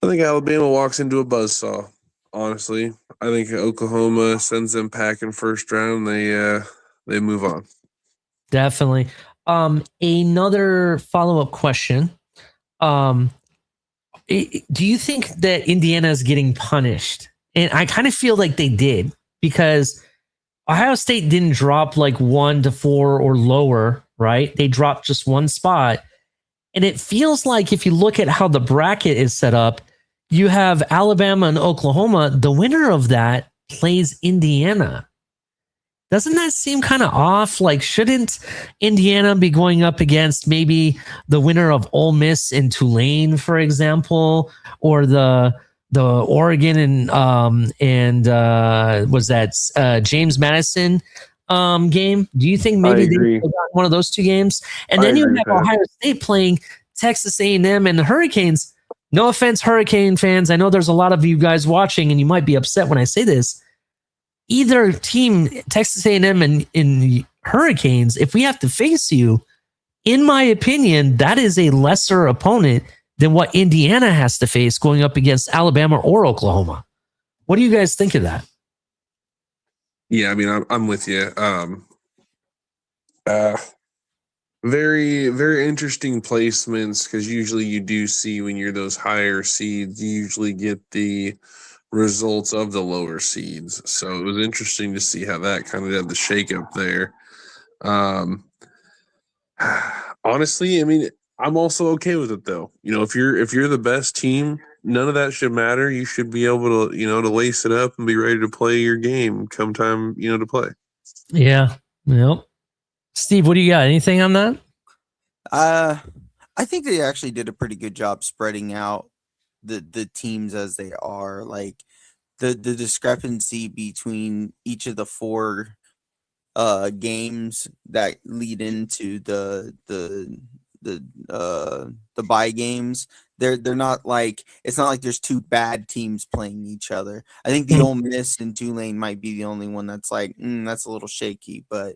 I think Alabama walks into a buzzsaw. Honestly, I think Oklahoma sends them packing first round. They move on. Definitely. Another follow-up question. Do you think that Indiana is getting punished? And I kind of feel like they did, because Ohio State didn't drop like 1 to 4 or lower, right? They dropped just one spot. And it feels like if you look at how the bracket is set up, you have Alabama and Oklahoma. The winner of that plays Indiana. Doesn't that seem kind of off? Like, shouldn't Indiana be going up against maybe the winner of Ole Miss and Tulane, for example, or the Oregon and was that James Madison game? Do you think maybe they got one of those two games? And then you have Ohio State playing Texas A&M and the Hurricanes. No offense, Hurricane fans. I know there's a lot of you guys watching, and you might be upset when I say this. Either team, Texas A&M and in Hurricanes, if we have to face you, in my opinion, that is a lesser opponent than what Indiana has to face going up against Alabama or Oklahoma. What do you guys think of that? Yeah, I mean, I'm with you. Very, very interesting placements, because usually you do see when you're those higher seeds, you usually get the results of the lower seeds. So it was interesting to see how that kind of had the shakeup there. Honestly, I mean, I'm also okay with it though. You know, if you're the best team, none of that should matter. You should be able to, to lace it up and be ready to play your game come time, to play. Yeah. Yep. Steve, what do you got? Anything on that? I think they actually did a pretty good job spreading out the teams as they are. Like the discrepancy between each of the 4 games that lead into the bye games, they're not like, it's not like there's 2 bad teams playing each other. I think the Ole Miss and Tulane might be the only one that's like that's a little shaky, but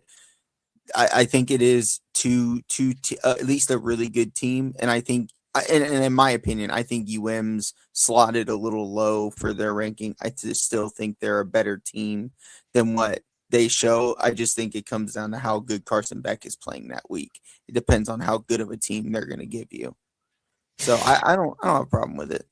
I think it is at least a really good team. And I think, and in my opinion, I think UM's slotted a little low for their ranking. I just still think they're a better team than what they show. I just think it comes down to how good Carson Beck is playing that week. It depends on how good of a team they're going to give you. So I don't have a problem with it.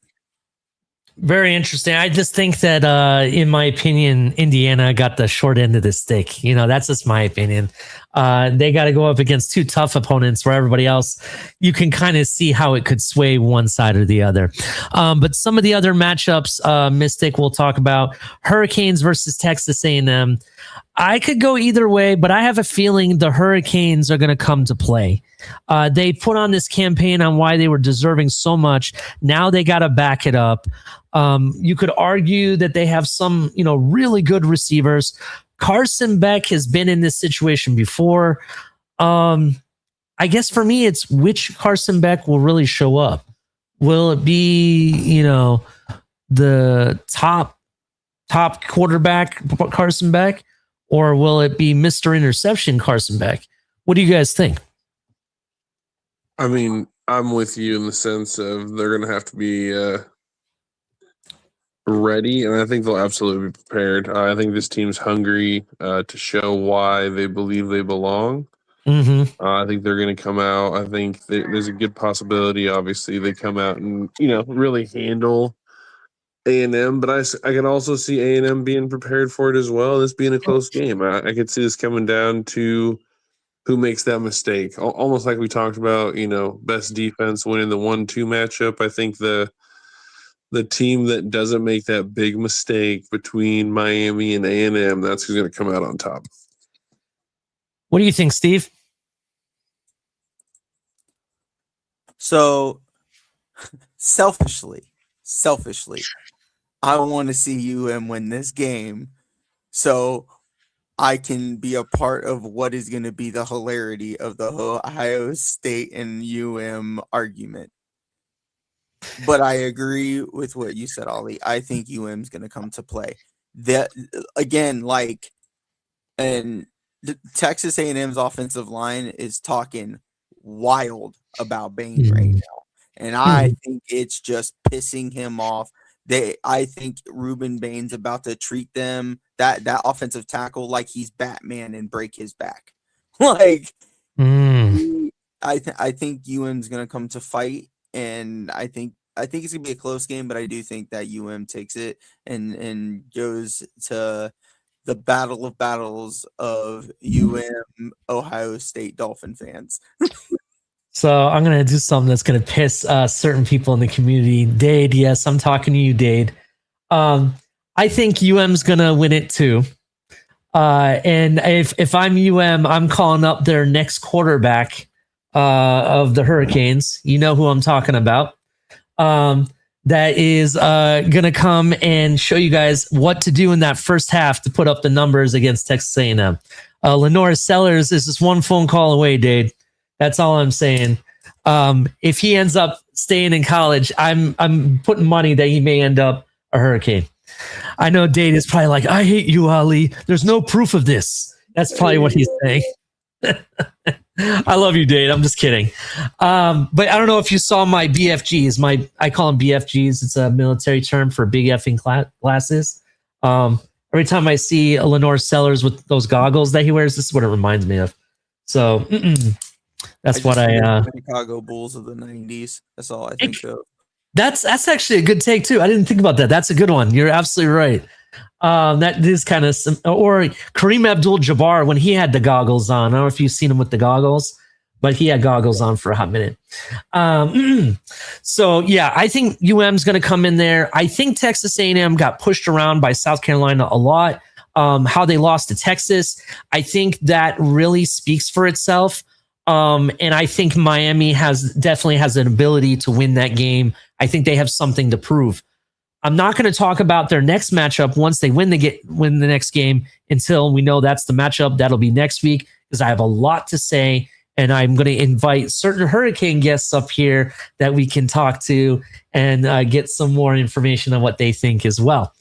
Very interesting. I just think that, in my opinion, Indiana got the short end of the stick. That's just my opinion. They got to go up against 2 tough opponents where everybody else, you can kind of see how it could sway one side or the other. But some of the other matchups, Mystic, we'll talk about. Hurricanes versus Texas A&M. I could go either way, but I have a feeling the Hurricanes are going to come to play. They put on this campaign on why they were deserving so much. Now they got to back it up. You could argue that they have some, really good receivers. Carson Beck has been in this situation before. I guess for me, it's which Carson Beck will really show up. Will it be, the top quarterback Carson Beck, or will it be Mr. Interception Carson Beck? What do you guys think? I mean, I'm with you in the sense of they're going to have to be ready, and I think they'll absolutely be prepared. I think this team's hungry to show why they believe they belong. Mm-hmm. I think they're going to come out. I think there's a good possibility, obviously, they come out and, really handle A&M, but I can also see A&M being prepared for it as well, this being a close game. I could see this coming down to who makes that mistake. Almost like we talked about, best defense winning the 1-2 matchup. I think the team that doesn't make that big mistake between Miami and A&M, that's who's going to come out on top. What do you think, Steve? So, selfishly, I want to see UM win this game so I can be a part of what is going to be the hilarity of the Ohio State and UM argument. But I agree with what you said, Ollie. I think UM is going to come to play. That again, and Texas A&M's offensive line is talking wild about Bain right now, and I think it's just pissing him off. I think Ruben Bain's about to treat them that offensive tackle like he's Batman and break his back. I think UM's going to come to fight, and I think it's gonna be a close game, but I do think that UM takes it and goes to the battle of battles of UM Ohio State Dolphin fans. So I'm gonna do something that's gonna piss certain people in the community. Dade, yes, I'm talking to you, Dade. I think UM's gonna win it too. And if I'm UM, I'm calling up their next quarterback of the Hurricanes. You know who I'm talking about. That is going to come and show you guys what to do in that first half to put up the numbers against Texas A&M. Lenore Sellers is just one phone call away, Dade. That's all I'm saying. If he ends up staying in college, I'm putting money that he may end up a Hurricane. I know Dade is probably like, I hate you, Ali. There's no proof of this. That's probably what he's saying. I love you, Dade. I'm just kidding. But I don't know if you saw my BFGs. I call them BFGs. It's a military term for big effing glasses. Every time I see a Lenore Sellers with those goggles that he wears, this is what it reminds me of. So that's what I Chicago Bulls of the 90s. That's all I think of. That's actually a good take too. I didn't think about that. That's a good one. You're absolutely right. That is kind of or Kareem Abdul-Jabbar when he had the goggles on. I don't know if you've seen him with the goggles, but he had goggles on for a hot minute. So yeah, I think UM's going to come in there. I think Texas A&M got pushed around by South Carolina a lot. How they lost to Texas, I think that really speaks for itself. And I think Miami definitely has an ability to win that game. I think they have something to prove. I'm not going to talk about their next matchup once they win the next game until we know that's the matchup. That'll be next week because I have a lot to say, and I'm going to invite certain Hurricane guests up here that we can talk to and get some more information on what they think as well.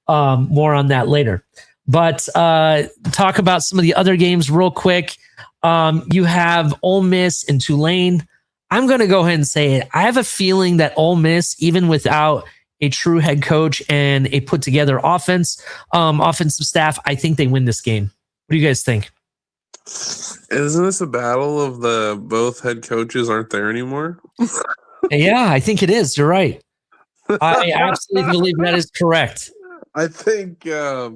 More on that later. But talk about some of the other games real quick. You have Ole Miss and Tulane. I'm going to go ahead and say it. I have a feeling that Ole Miss, even without a true head coach and a put together offensive staff, I think they win this game. What do you guys think? Isn't this a battle of the both head coaches aren't there anymore? Yeah, I think it is. You're right. I absolutely believe that is correct. I think this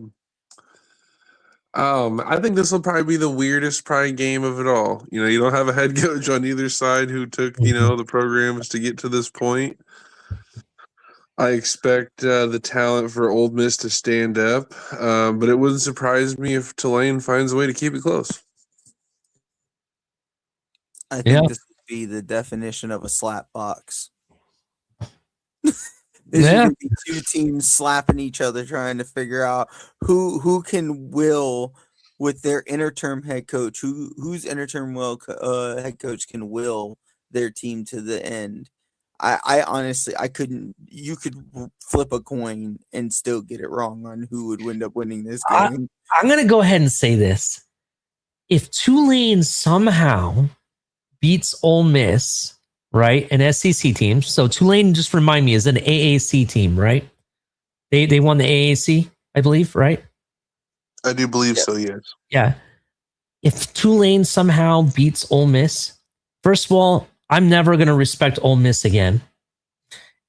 will probably be the weirdest game of it all. You don't have a head coach on either side who took, the programs to get to this point. I expect the talent for Ole Miss to stand up, but it wouldn't surprise me if Tulane finds a way to keep it close. I think this would be the definition of a slap box. There's going to be two teams slapping each other, trying to figure out who can will with their interterm head coach, whose interterm head coach can will their team to the end. I honestly, I couldn't. You could flip a coin and still get it wrong on who would end up winning this game. I'm going to go ahead and say this. If Tulane somehow beats Ole Miss, right, an SEC team. So Tulane, just remind me, is an AAC team, right? They won the AAC, I believe, right? I do believe so, yes. Yeah. If Tulane somehow beats Ole Miss, first of all, I'm never going to respect Ole Miss again.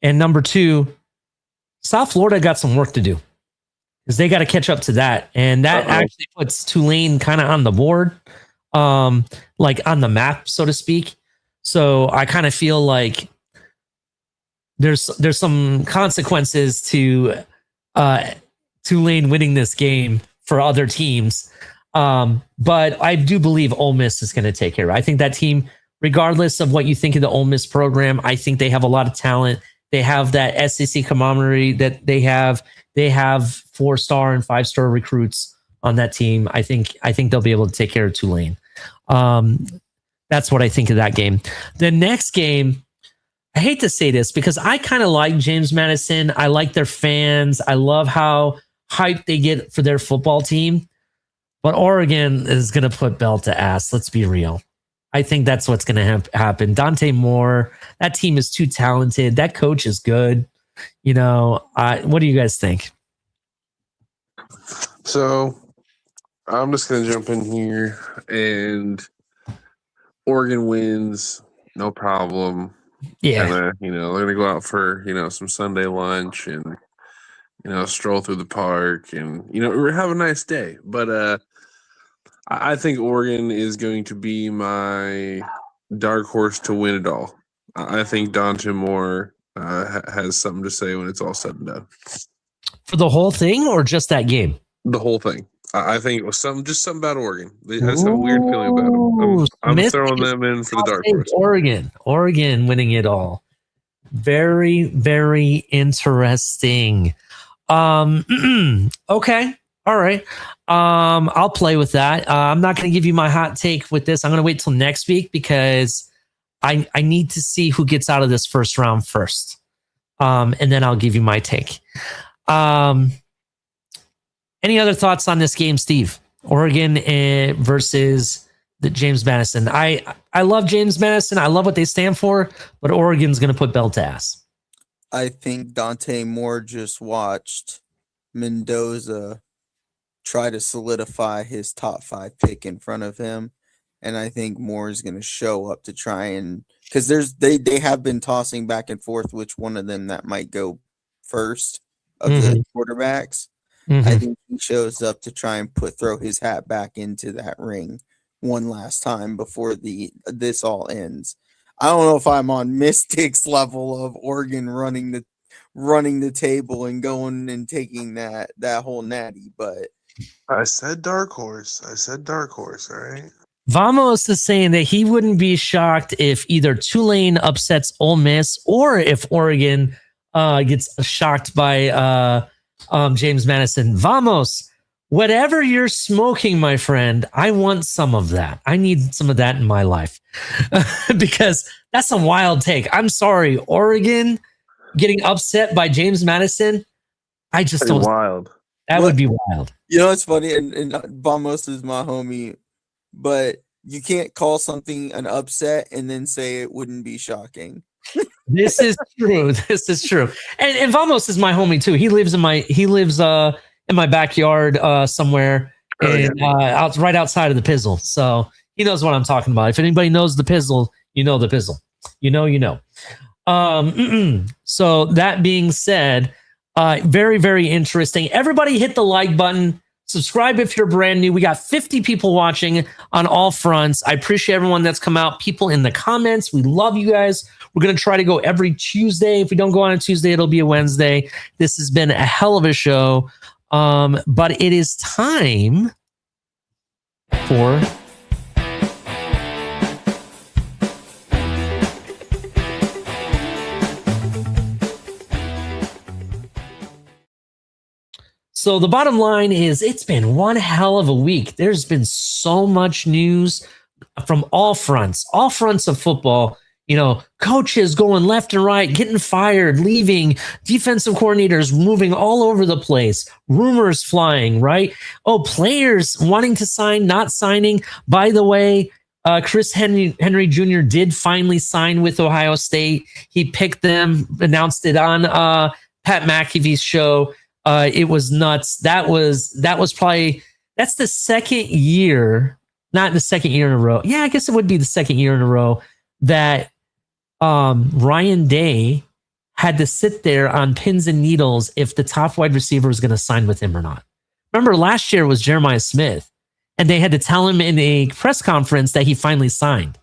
And number two, South Florida got some work to do because they got to catch up to that. And that actually puts Tulane kind of on the board, like on the map, so to speak. So I kind of feel like there's some consequences to Tulane winning this game for other teams. But I do believe Ole Miss is going to take care of it. I think that team, regardless of what you think of the Ole Miss program, I think they have a lot of talent. They have that SEC camaraderie that they have. They have 4-star and 5-star recruits on that team. I think they'll be able to take care of Tulane. That's what I think of that game. The next game, I hate to say this because I kind of like James Madison. I like their fans. I love how hyped they get for their football team. But Oregon is going to put belt to ass. Let's be real. I think that's what's going to happen. Dante Moore, that team is too talented. That coach is good. You know, what do you guys think? So I'm just going to jump in here, and Oregon wins, no problem. Yeah. They're going to go out for, some Sunday lunch and, stroll through the park and, have a nice day. But I think Oregon is going to be my dark horse to win it all. I think Dante Moore has something to say when it's all said and done. For the whole thing or just that game? The whole thing. I think it was something about Oregon. I just have a weird feeling about them. I'm throwing them in for the dark horse. Oregon winning it all. Very, very interesting. Okay. All right. I'll play with that. I'm not going to give you my hot take with this. I'm going to wait till next week because I need to see who gets out of this first round first. And then I'll give you my take. Any other thoughts on this game, Steve? Oregon versus the James Madison. I love James Madison. I love what they stand for, but Oregon's going to put belt to ass. I think Dante Moore just watched Mendoza try to solidify his top 5 pick in front of him. And I think Moore is going to show up to try and, because they have been tossing back and forth which one of them that might go first of the quarterbacks. I think he shows up to try and throw his hat back into that ring one last time before this all ends. I don't know if I'm on Mystics level of Oregon running the table and going and taking that whole natty, but I said dark horse. All right. Vamos is saying that he wouldn't be shocked if either Tulane upsets Ole Miss or if Oregon gets shocked by James Madison. Vamos, whatever you're smoking, my friend, I want some of that. I need some of that in my life because that's a wild take. I'm sorry, Oregon getting upset by James Madison. I just don't. Wild. That would be wild. You know, it's funny, and Vamos is my homie, but you can't call something an upset and then say it wouldn't be shocking. This is true. And Vamos is my homie too. He lives in my backyard somewhere right outside of the Pizzle. So he knows what I'm talking about. If anybody knows the Pizzle, you know the Pizzle. You know. So that being said, very, very interesting. Everybody hit the like button. Subscribe if you're brand new. We got 50 people watching on all fronts. I appreciate everyone that's come out. People in the comments. We love you guys. We're going to try to go every Tuesday. If we don't go on a Tuesday, it'll be a Wednesday. This has been a hell of a show. But it is time for So the bottom line is it's been one hell of a week. There's been so much news from all fronts of football. coaches going left and right, getting fired, leaving, defensive coordinators moving all over the place, rumors flying, right? Oh, players wanting to sign, not signing. By the way, Chris Henry Jr. did finally sign with Ohio State. He picked them, announced it on Pat McAfee's show. It was nuts. That's the second year, not the second year in a row. Yeah, I guess it would be the second year in a row that Ryan Day had to sit there on pins and needles if the top wide receiver was going to sign with him or not. Remember, last year was Jeremiah Smith, and they had to tell him in a press conference that he finally signed.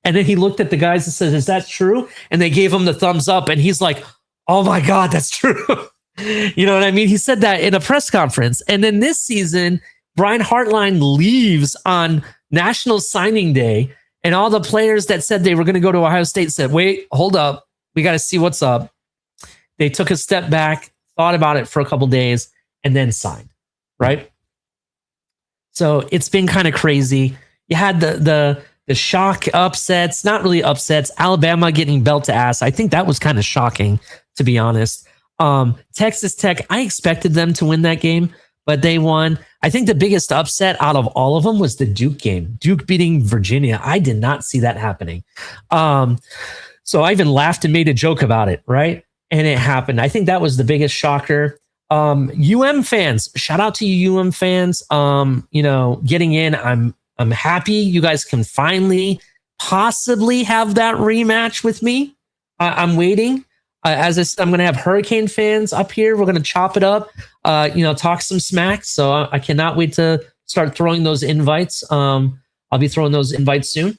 And then he looked at the guys and said, "Is that true?" And they gave him the thumbs up, and he's like, "Oh my God, that's true." You know what I mean? He said that in a press conference. And then this season, Brian Hartline leaves on National Signing Day, and all the players that said they were going to go to Ohio State said, "Wait, hold up. We got to see what's up." They took a step back, thought about it for a couple days, and then signed, right? So it's been kind of crazy. You had the shock upsets, not really upsets. Alabama getting belt to ass. I think that was kind of shocking, to be honest. Texas Tech, I expected them to win that game, but they won. I think the biggest upset out of all of them was the Duke game. Duke beating Virginia. I did not see that happening. So I even laughed and made a joke about it, right? And it happened. I think that was the biggest shocker. fans, shout out to you fans. Getting in. I'm happy you guys can finally possibly have that rematch with me. I'm waiting. As I said, I'm going to have Hurricane fans up here. We're going to chop it up, talk some smack. So I cannot wait to start throwing those invites. I'll be throwing those invites soon.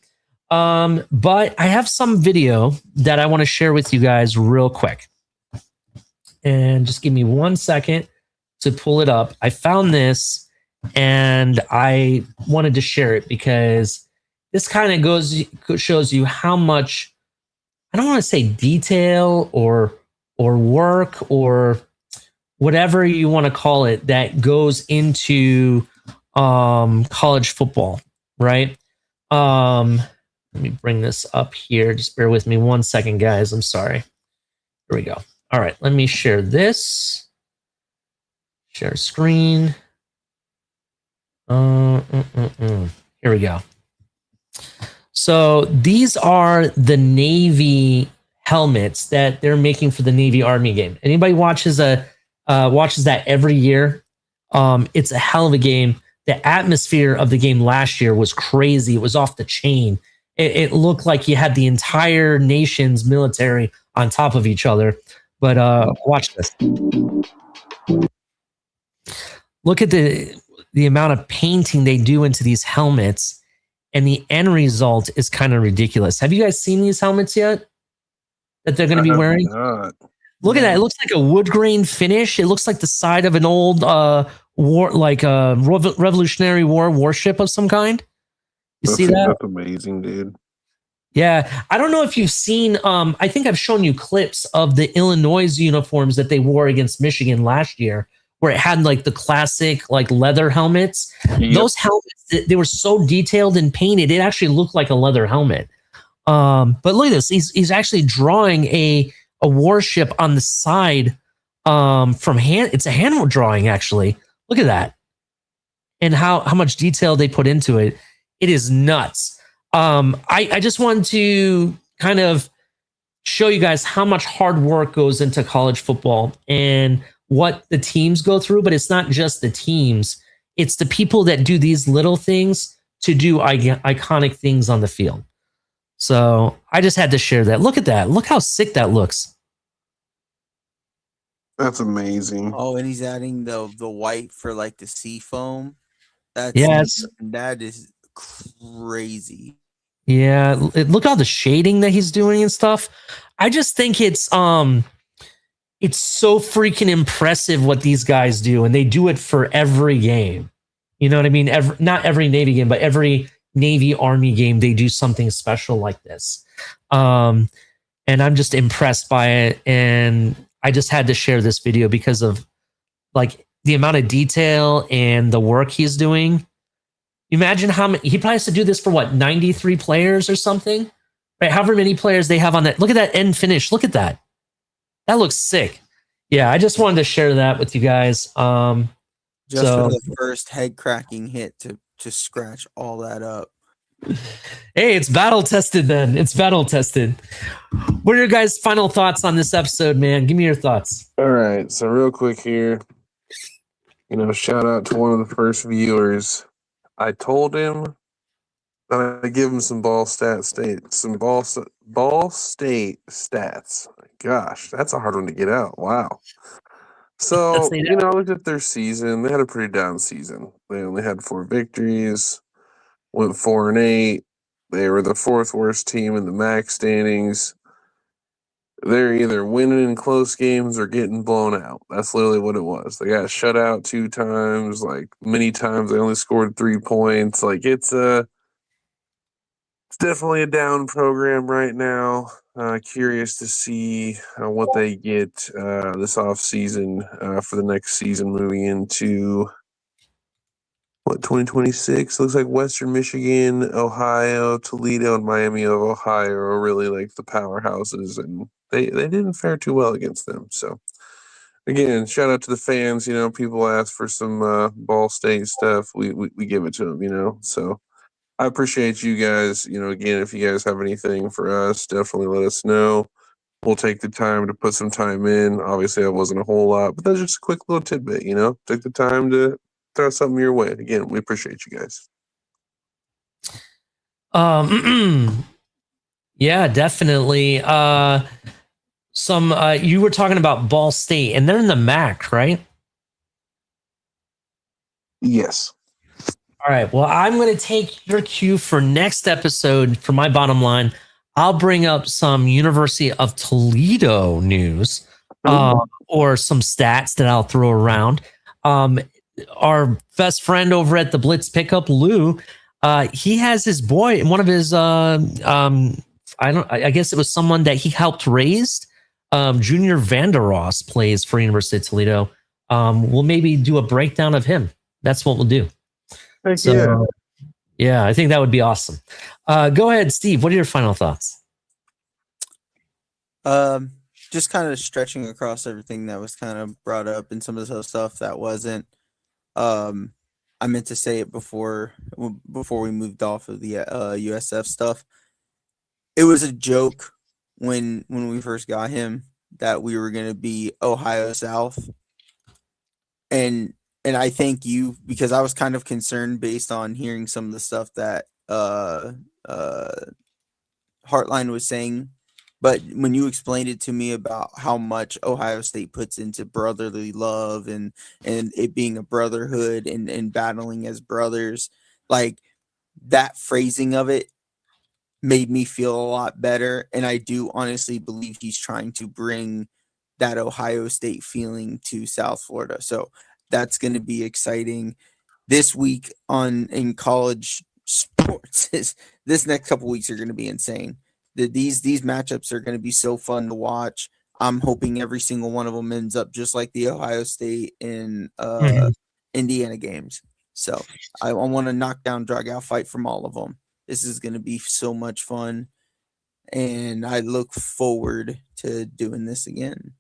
But I have some video that I want to share with you guys real quick. And just give me 1 second to pull it up. I found this and I wanted to share it because this kind of shows you how much, I don't want to say detail or work or whatever you want to call it, that goes into college football, right? Let me bring this up here. Just bear with me 1 second, guys. I'm sorry. Here we go. All right, let me share this. Share screen. Here we go. So these are the Navy helmets that they're making for the Navy Army game. Anybody watches that every year? It's a hell of a game. The atmosphere of the game last year was crazy. It was off the chain. It looked like you had the entire nation's military on top of each other. But watch this. Look at the amount of painting they do into these helmets, and the end result is kind of ridiculous. Have you guys seen these helmets yet that they're going to be wearing? Look at that. It looks like a wood grain finish. It looks like the side of an old Revolutionary War warship of some kind. You see that? That's amazing, dude. Yeah, I don't know if you've seen, I think I've shown you clips of the Illinois uniforms that they wore against Michigan last year, where it had like the classic like leather helmets. Yep. Those helmets, they were so detailed and painted, it actually looked like a leather helmet. But look at this. He's actually drawing a warship on the side from hand. It's a hand drawing, actually. Look at that. And how much detail they put into it. It is nuts. I just wanted to kind of show you guys how much hard work goes into college football and what the teams go through, but it's not just the teams. It's the people that do these little things to do iconic things on the field. So I just had to share that. Look at that. Look how sick that looks. That's amazing. Oh, and he's adding the white for like the sea foam. That is crazy. Yeah, look at all the shading that he's doing and stuff. I just think it's so freaking impressive what these guys do, and they do it for every game. You know what I mean? Not every Navy game, but every Navy Army game, they do something special like this. And I'm just impressed by it, and I just had to share this video because of like the amount of detail and the work he's doing. Imagine how many, he probably has to do this for what, 93 players or something? Right, however many players they have on that. Look at that end finish. Look at that. That looks sick. Yeah, I just wanted to share that with you guys. Just for So the first head cracking hit to scratch all that up. hey, it's battle tested then. It's battle tested. What are your guys' final thoughts on this episode, man? Give me your thoughts. All right, so real quick here, shout out to one of the first viewers. I told him that I give him some ball state stats. Gosh, that's a hard one to get out. Wow. So, I looked at their season. They had a pretty down season. They only had 4 victories, went 4-8. They were the 4th worst team in the MAC standings. They're either winning in close games or getting blown out. That's literally what it was. They got shut out 2 times. Like, many times they only scored 3 points. Like, it's definitely a down program right now. Curious to see what they get this off season for the next season moving into 2026. Looks like Western Michigan, Ohio, Toledo, and Miami of Ohio are really like the powerhouses, and they didn't fare too well against them. So again, shout out to the fans. People ask for some Ball State stuff. We give it to them. So. I appreciate you guys. Again, if you guys have anything for us, definitely let us know. We'll take the time to put some time in. Obviously, that wasn't a whole lot, but that's just a quick little tidbit, Take the time to throw something your way. Again, we appreciate you guys. Yeah, definitely. You were talking about Ball State, and they're in the MAC, right? Yes. All right. Well, I'm going to take your cue for next episode for my bottom line. I'll bring up some University of Toledo news or some stats that I'll throw around. Our best friend over at the Blitz Pickup, Lou, he has his boy, one of his, I guess it was someone that he helped raise. Junior Vandeross plays for University of Toledo. We'll maybe do a breakdown of him. That's what we'll do. Yeah, I think that would be awesome. Go ahead, Steve. What are your final thoughts? Just kind of stretching across everything that was kind of brought up and some of the stuff that wasn't. I meant to say it before we moved off of the USF stuff. It was a joke when we first got him that we were going to be Ohio South, and I thank you, because I was kind of concerned based on hearing some of the stuff that Heartline was saying. But when you explained it to me about how much Ohio State puts into brotherly love and it being a brotherhood and battling as brothers, like that phrasing of it made me feel a lot better. And I do honestly believe he's trying to bring that Ohio State feeling to South Florida. So that's going to be exciting. This week in college sports, this next couple weeks are going to be insane. These matchups are going to be so fun to watch. I'm hoping every single one of them ends up just like the Ohio State and Indiana games. So I want to knock down, drag out fight from all of them. This is going to be so much fun, and I look forward to doing this again.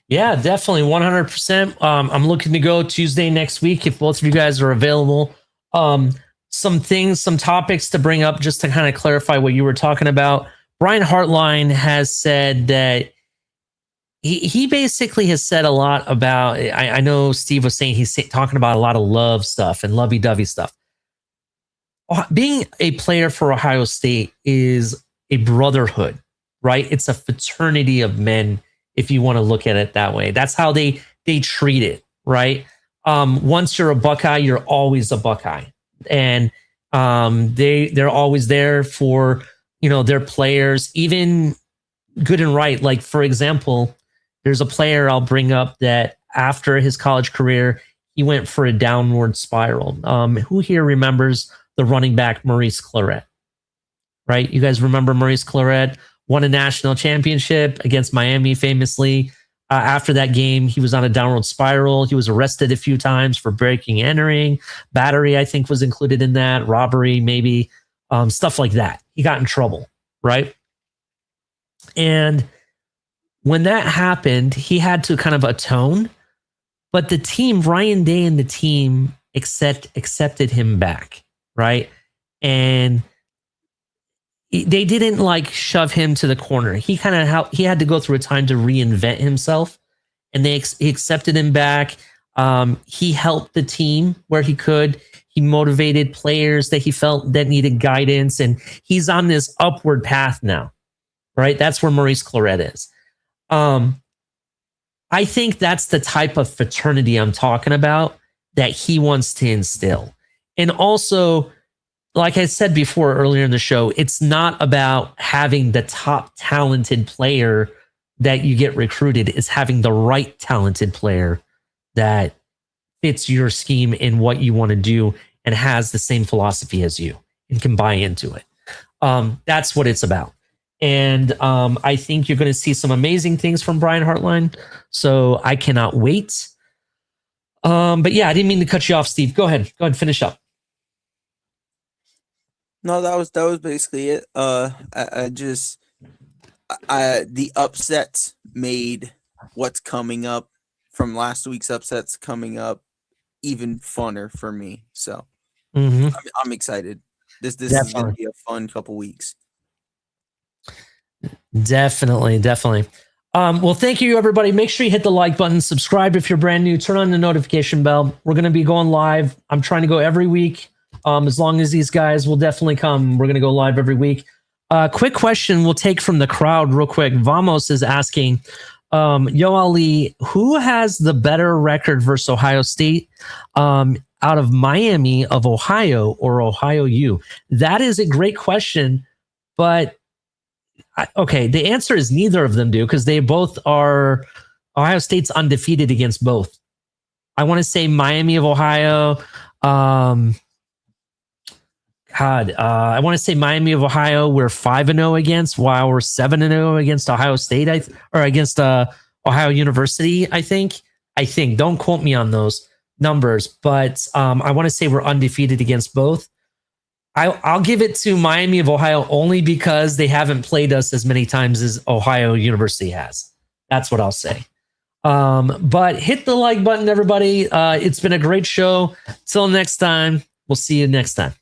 Yeah, definitely 100%. I'm looking to go Tuesday next week if both of you guys are available. Some topics to bring up just to kind of clarify what you were talking about. Brian Hartline has said that he basically has said a lot about, I know Steve was saying he's talking about a lot of love stuff and lovey-dovey stuff. Being a player for Ohio State is a brotherhood, right? It's a fraternity of men, if you want to look at it that way. That's how they treat it, right? Once you're a Buckeye, you're always a Buckeye. And they're always there for, their players, even good and right. Like, for example, there's a player I'll bring up that after his college career, he went for a downward spiral. Who here remembers the running back Maurice Claret? Right? You guys remember Maurice Claret won a national championship against Miami famously. After that game, he was on a downward spiral. He was arrested a few times for breaking and entering. Battery, I think, was included in that. Robbery, maybe. Stuff like that. He got in trouble, right? And when that happened, he had to kind of atone, but the team, Ryan Day and the team accepted him back, right? And they didn't like shove him to the corner. He kind of he had to go through a time to reinvent himself, and he accepted him back. He helped the team where he could. He motivated players that he felt that needed guidance, and he's on this upward path now, right? That's where Maurice Claret is. I think that's the type of fraternity I'm talking about that he wants to instill. And also, like I said before earlier in the show, it's not about having the top talented player that you get recruited. It's having the right talented player that fits your scheme in what you want to do and has the same philosophy as you and can buy into it. That's what it's about. And I think you're going to see some amazing things from Brian Hartline. So I cannot wait. But yeah, I didn't mean to cut you off, Steve. Go ahead. Go ahead and finish up. No, that was basically it. The upsets made what's coming up from last week's upsets coming up even funner for me. So I'm excited. This is going to be a fun couple weeks. Definitely. Well, thank you, everybody. Make sure you hit the like button, subscribe if you're brand new, turn on the notification bell. We're going to be going live. I'm trying to go every week. As long as these guys will definitely come, we're going to go live every week. Quick question we'll take from the crowd real quick. Vamos is asking, Yo Ali, who has the better record versus Ohio State out of Miami of Ohio or Ohio U? That is a great question, but okay, the answer is neither of them do because they both are. Ohio State's undefeated against both. I want to say Miami of Ohio. I want to say Miami of Ohio we're 5-0 against, while we're 7-0 against Ohio State, or against Ohio University. I think. Don't quote me on those numbers, but I want to say we're undefeated against both. I'll give it to Miami of Ohio only because they haven't played us as many times as Ohio University has. That's what I'll say. But hit the like button, everybody. It's been a great show. Till next time, we'll see you next time.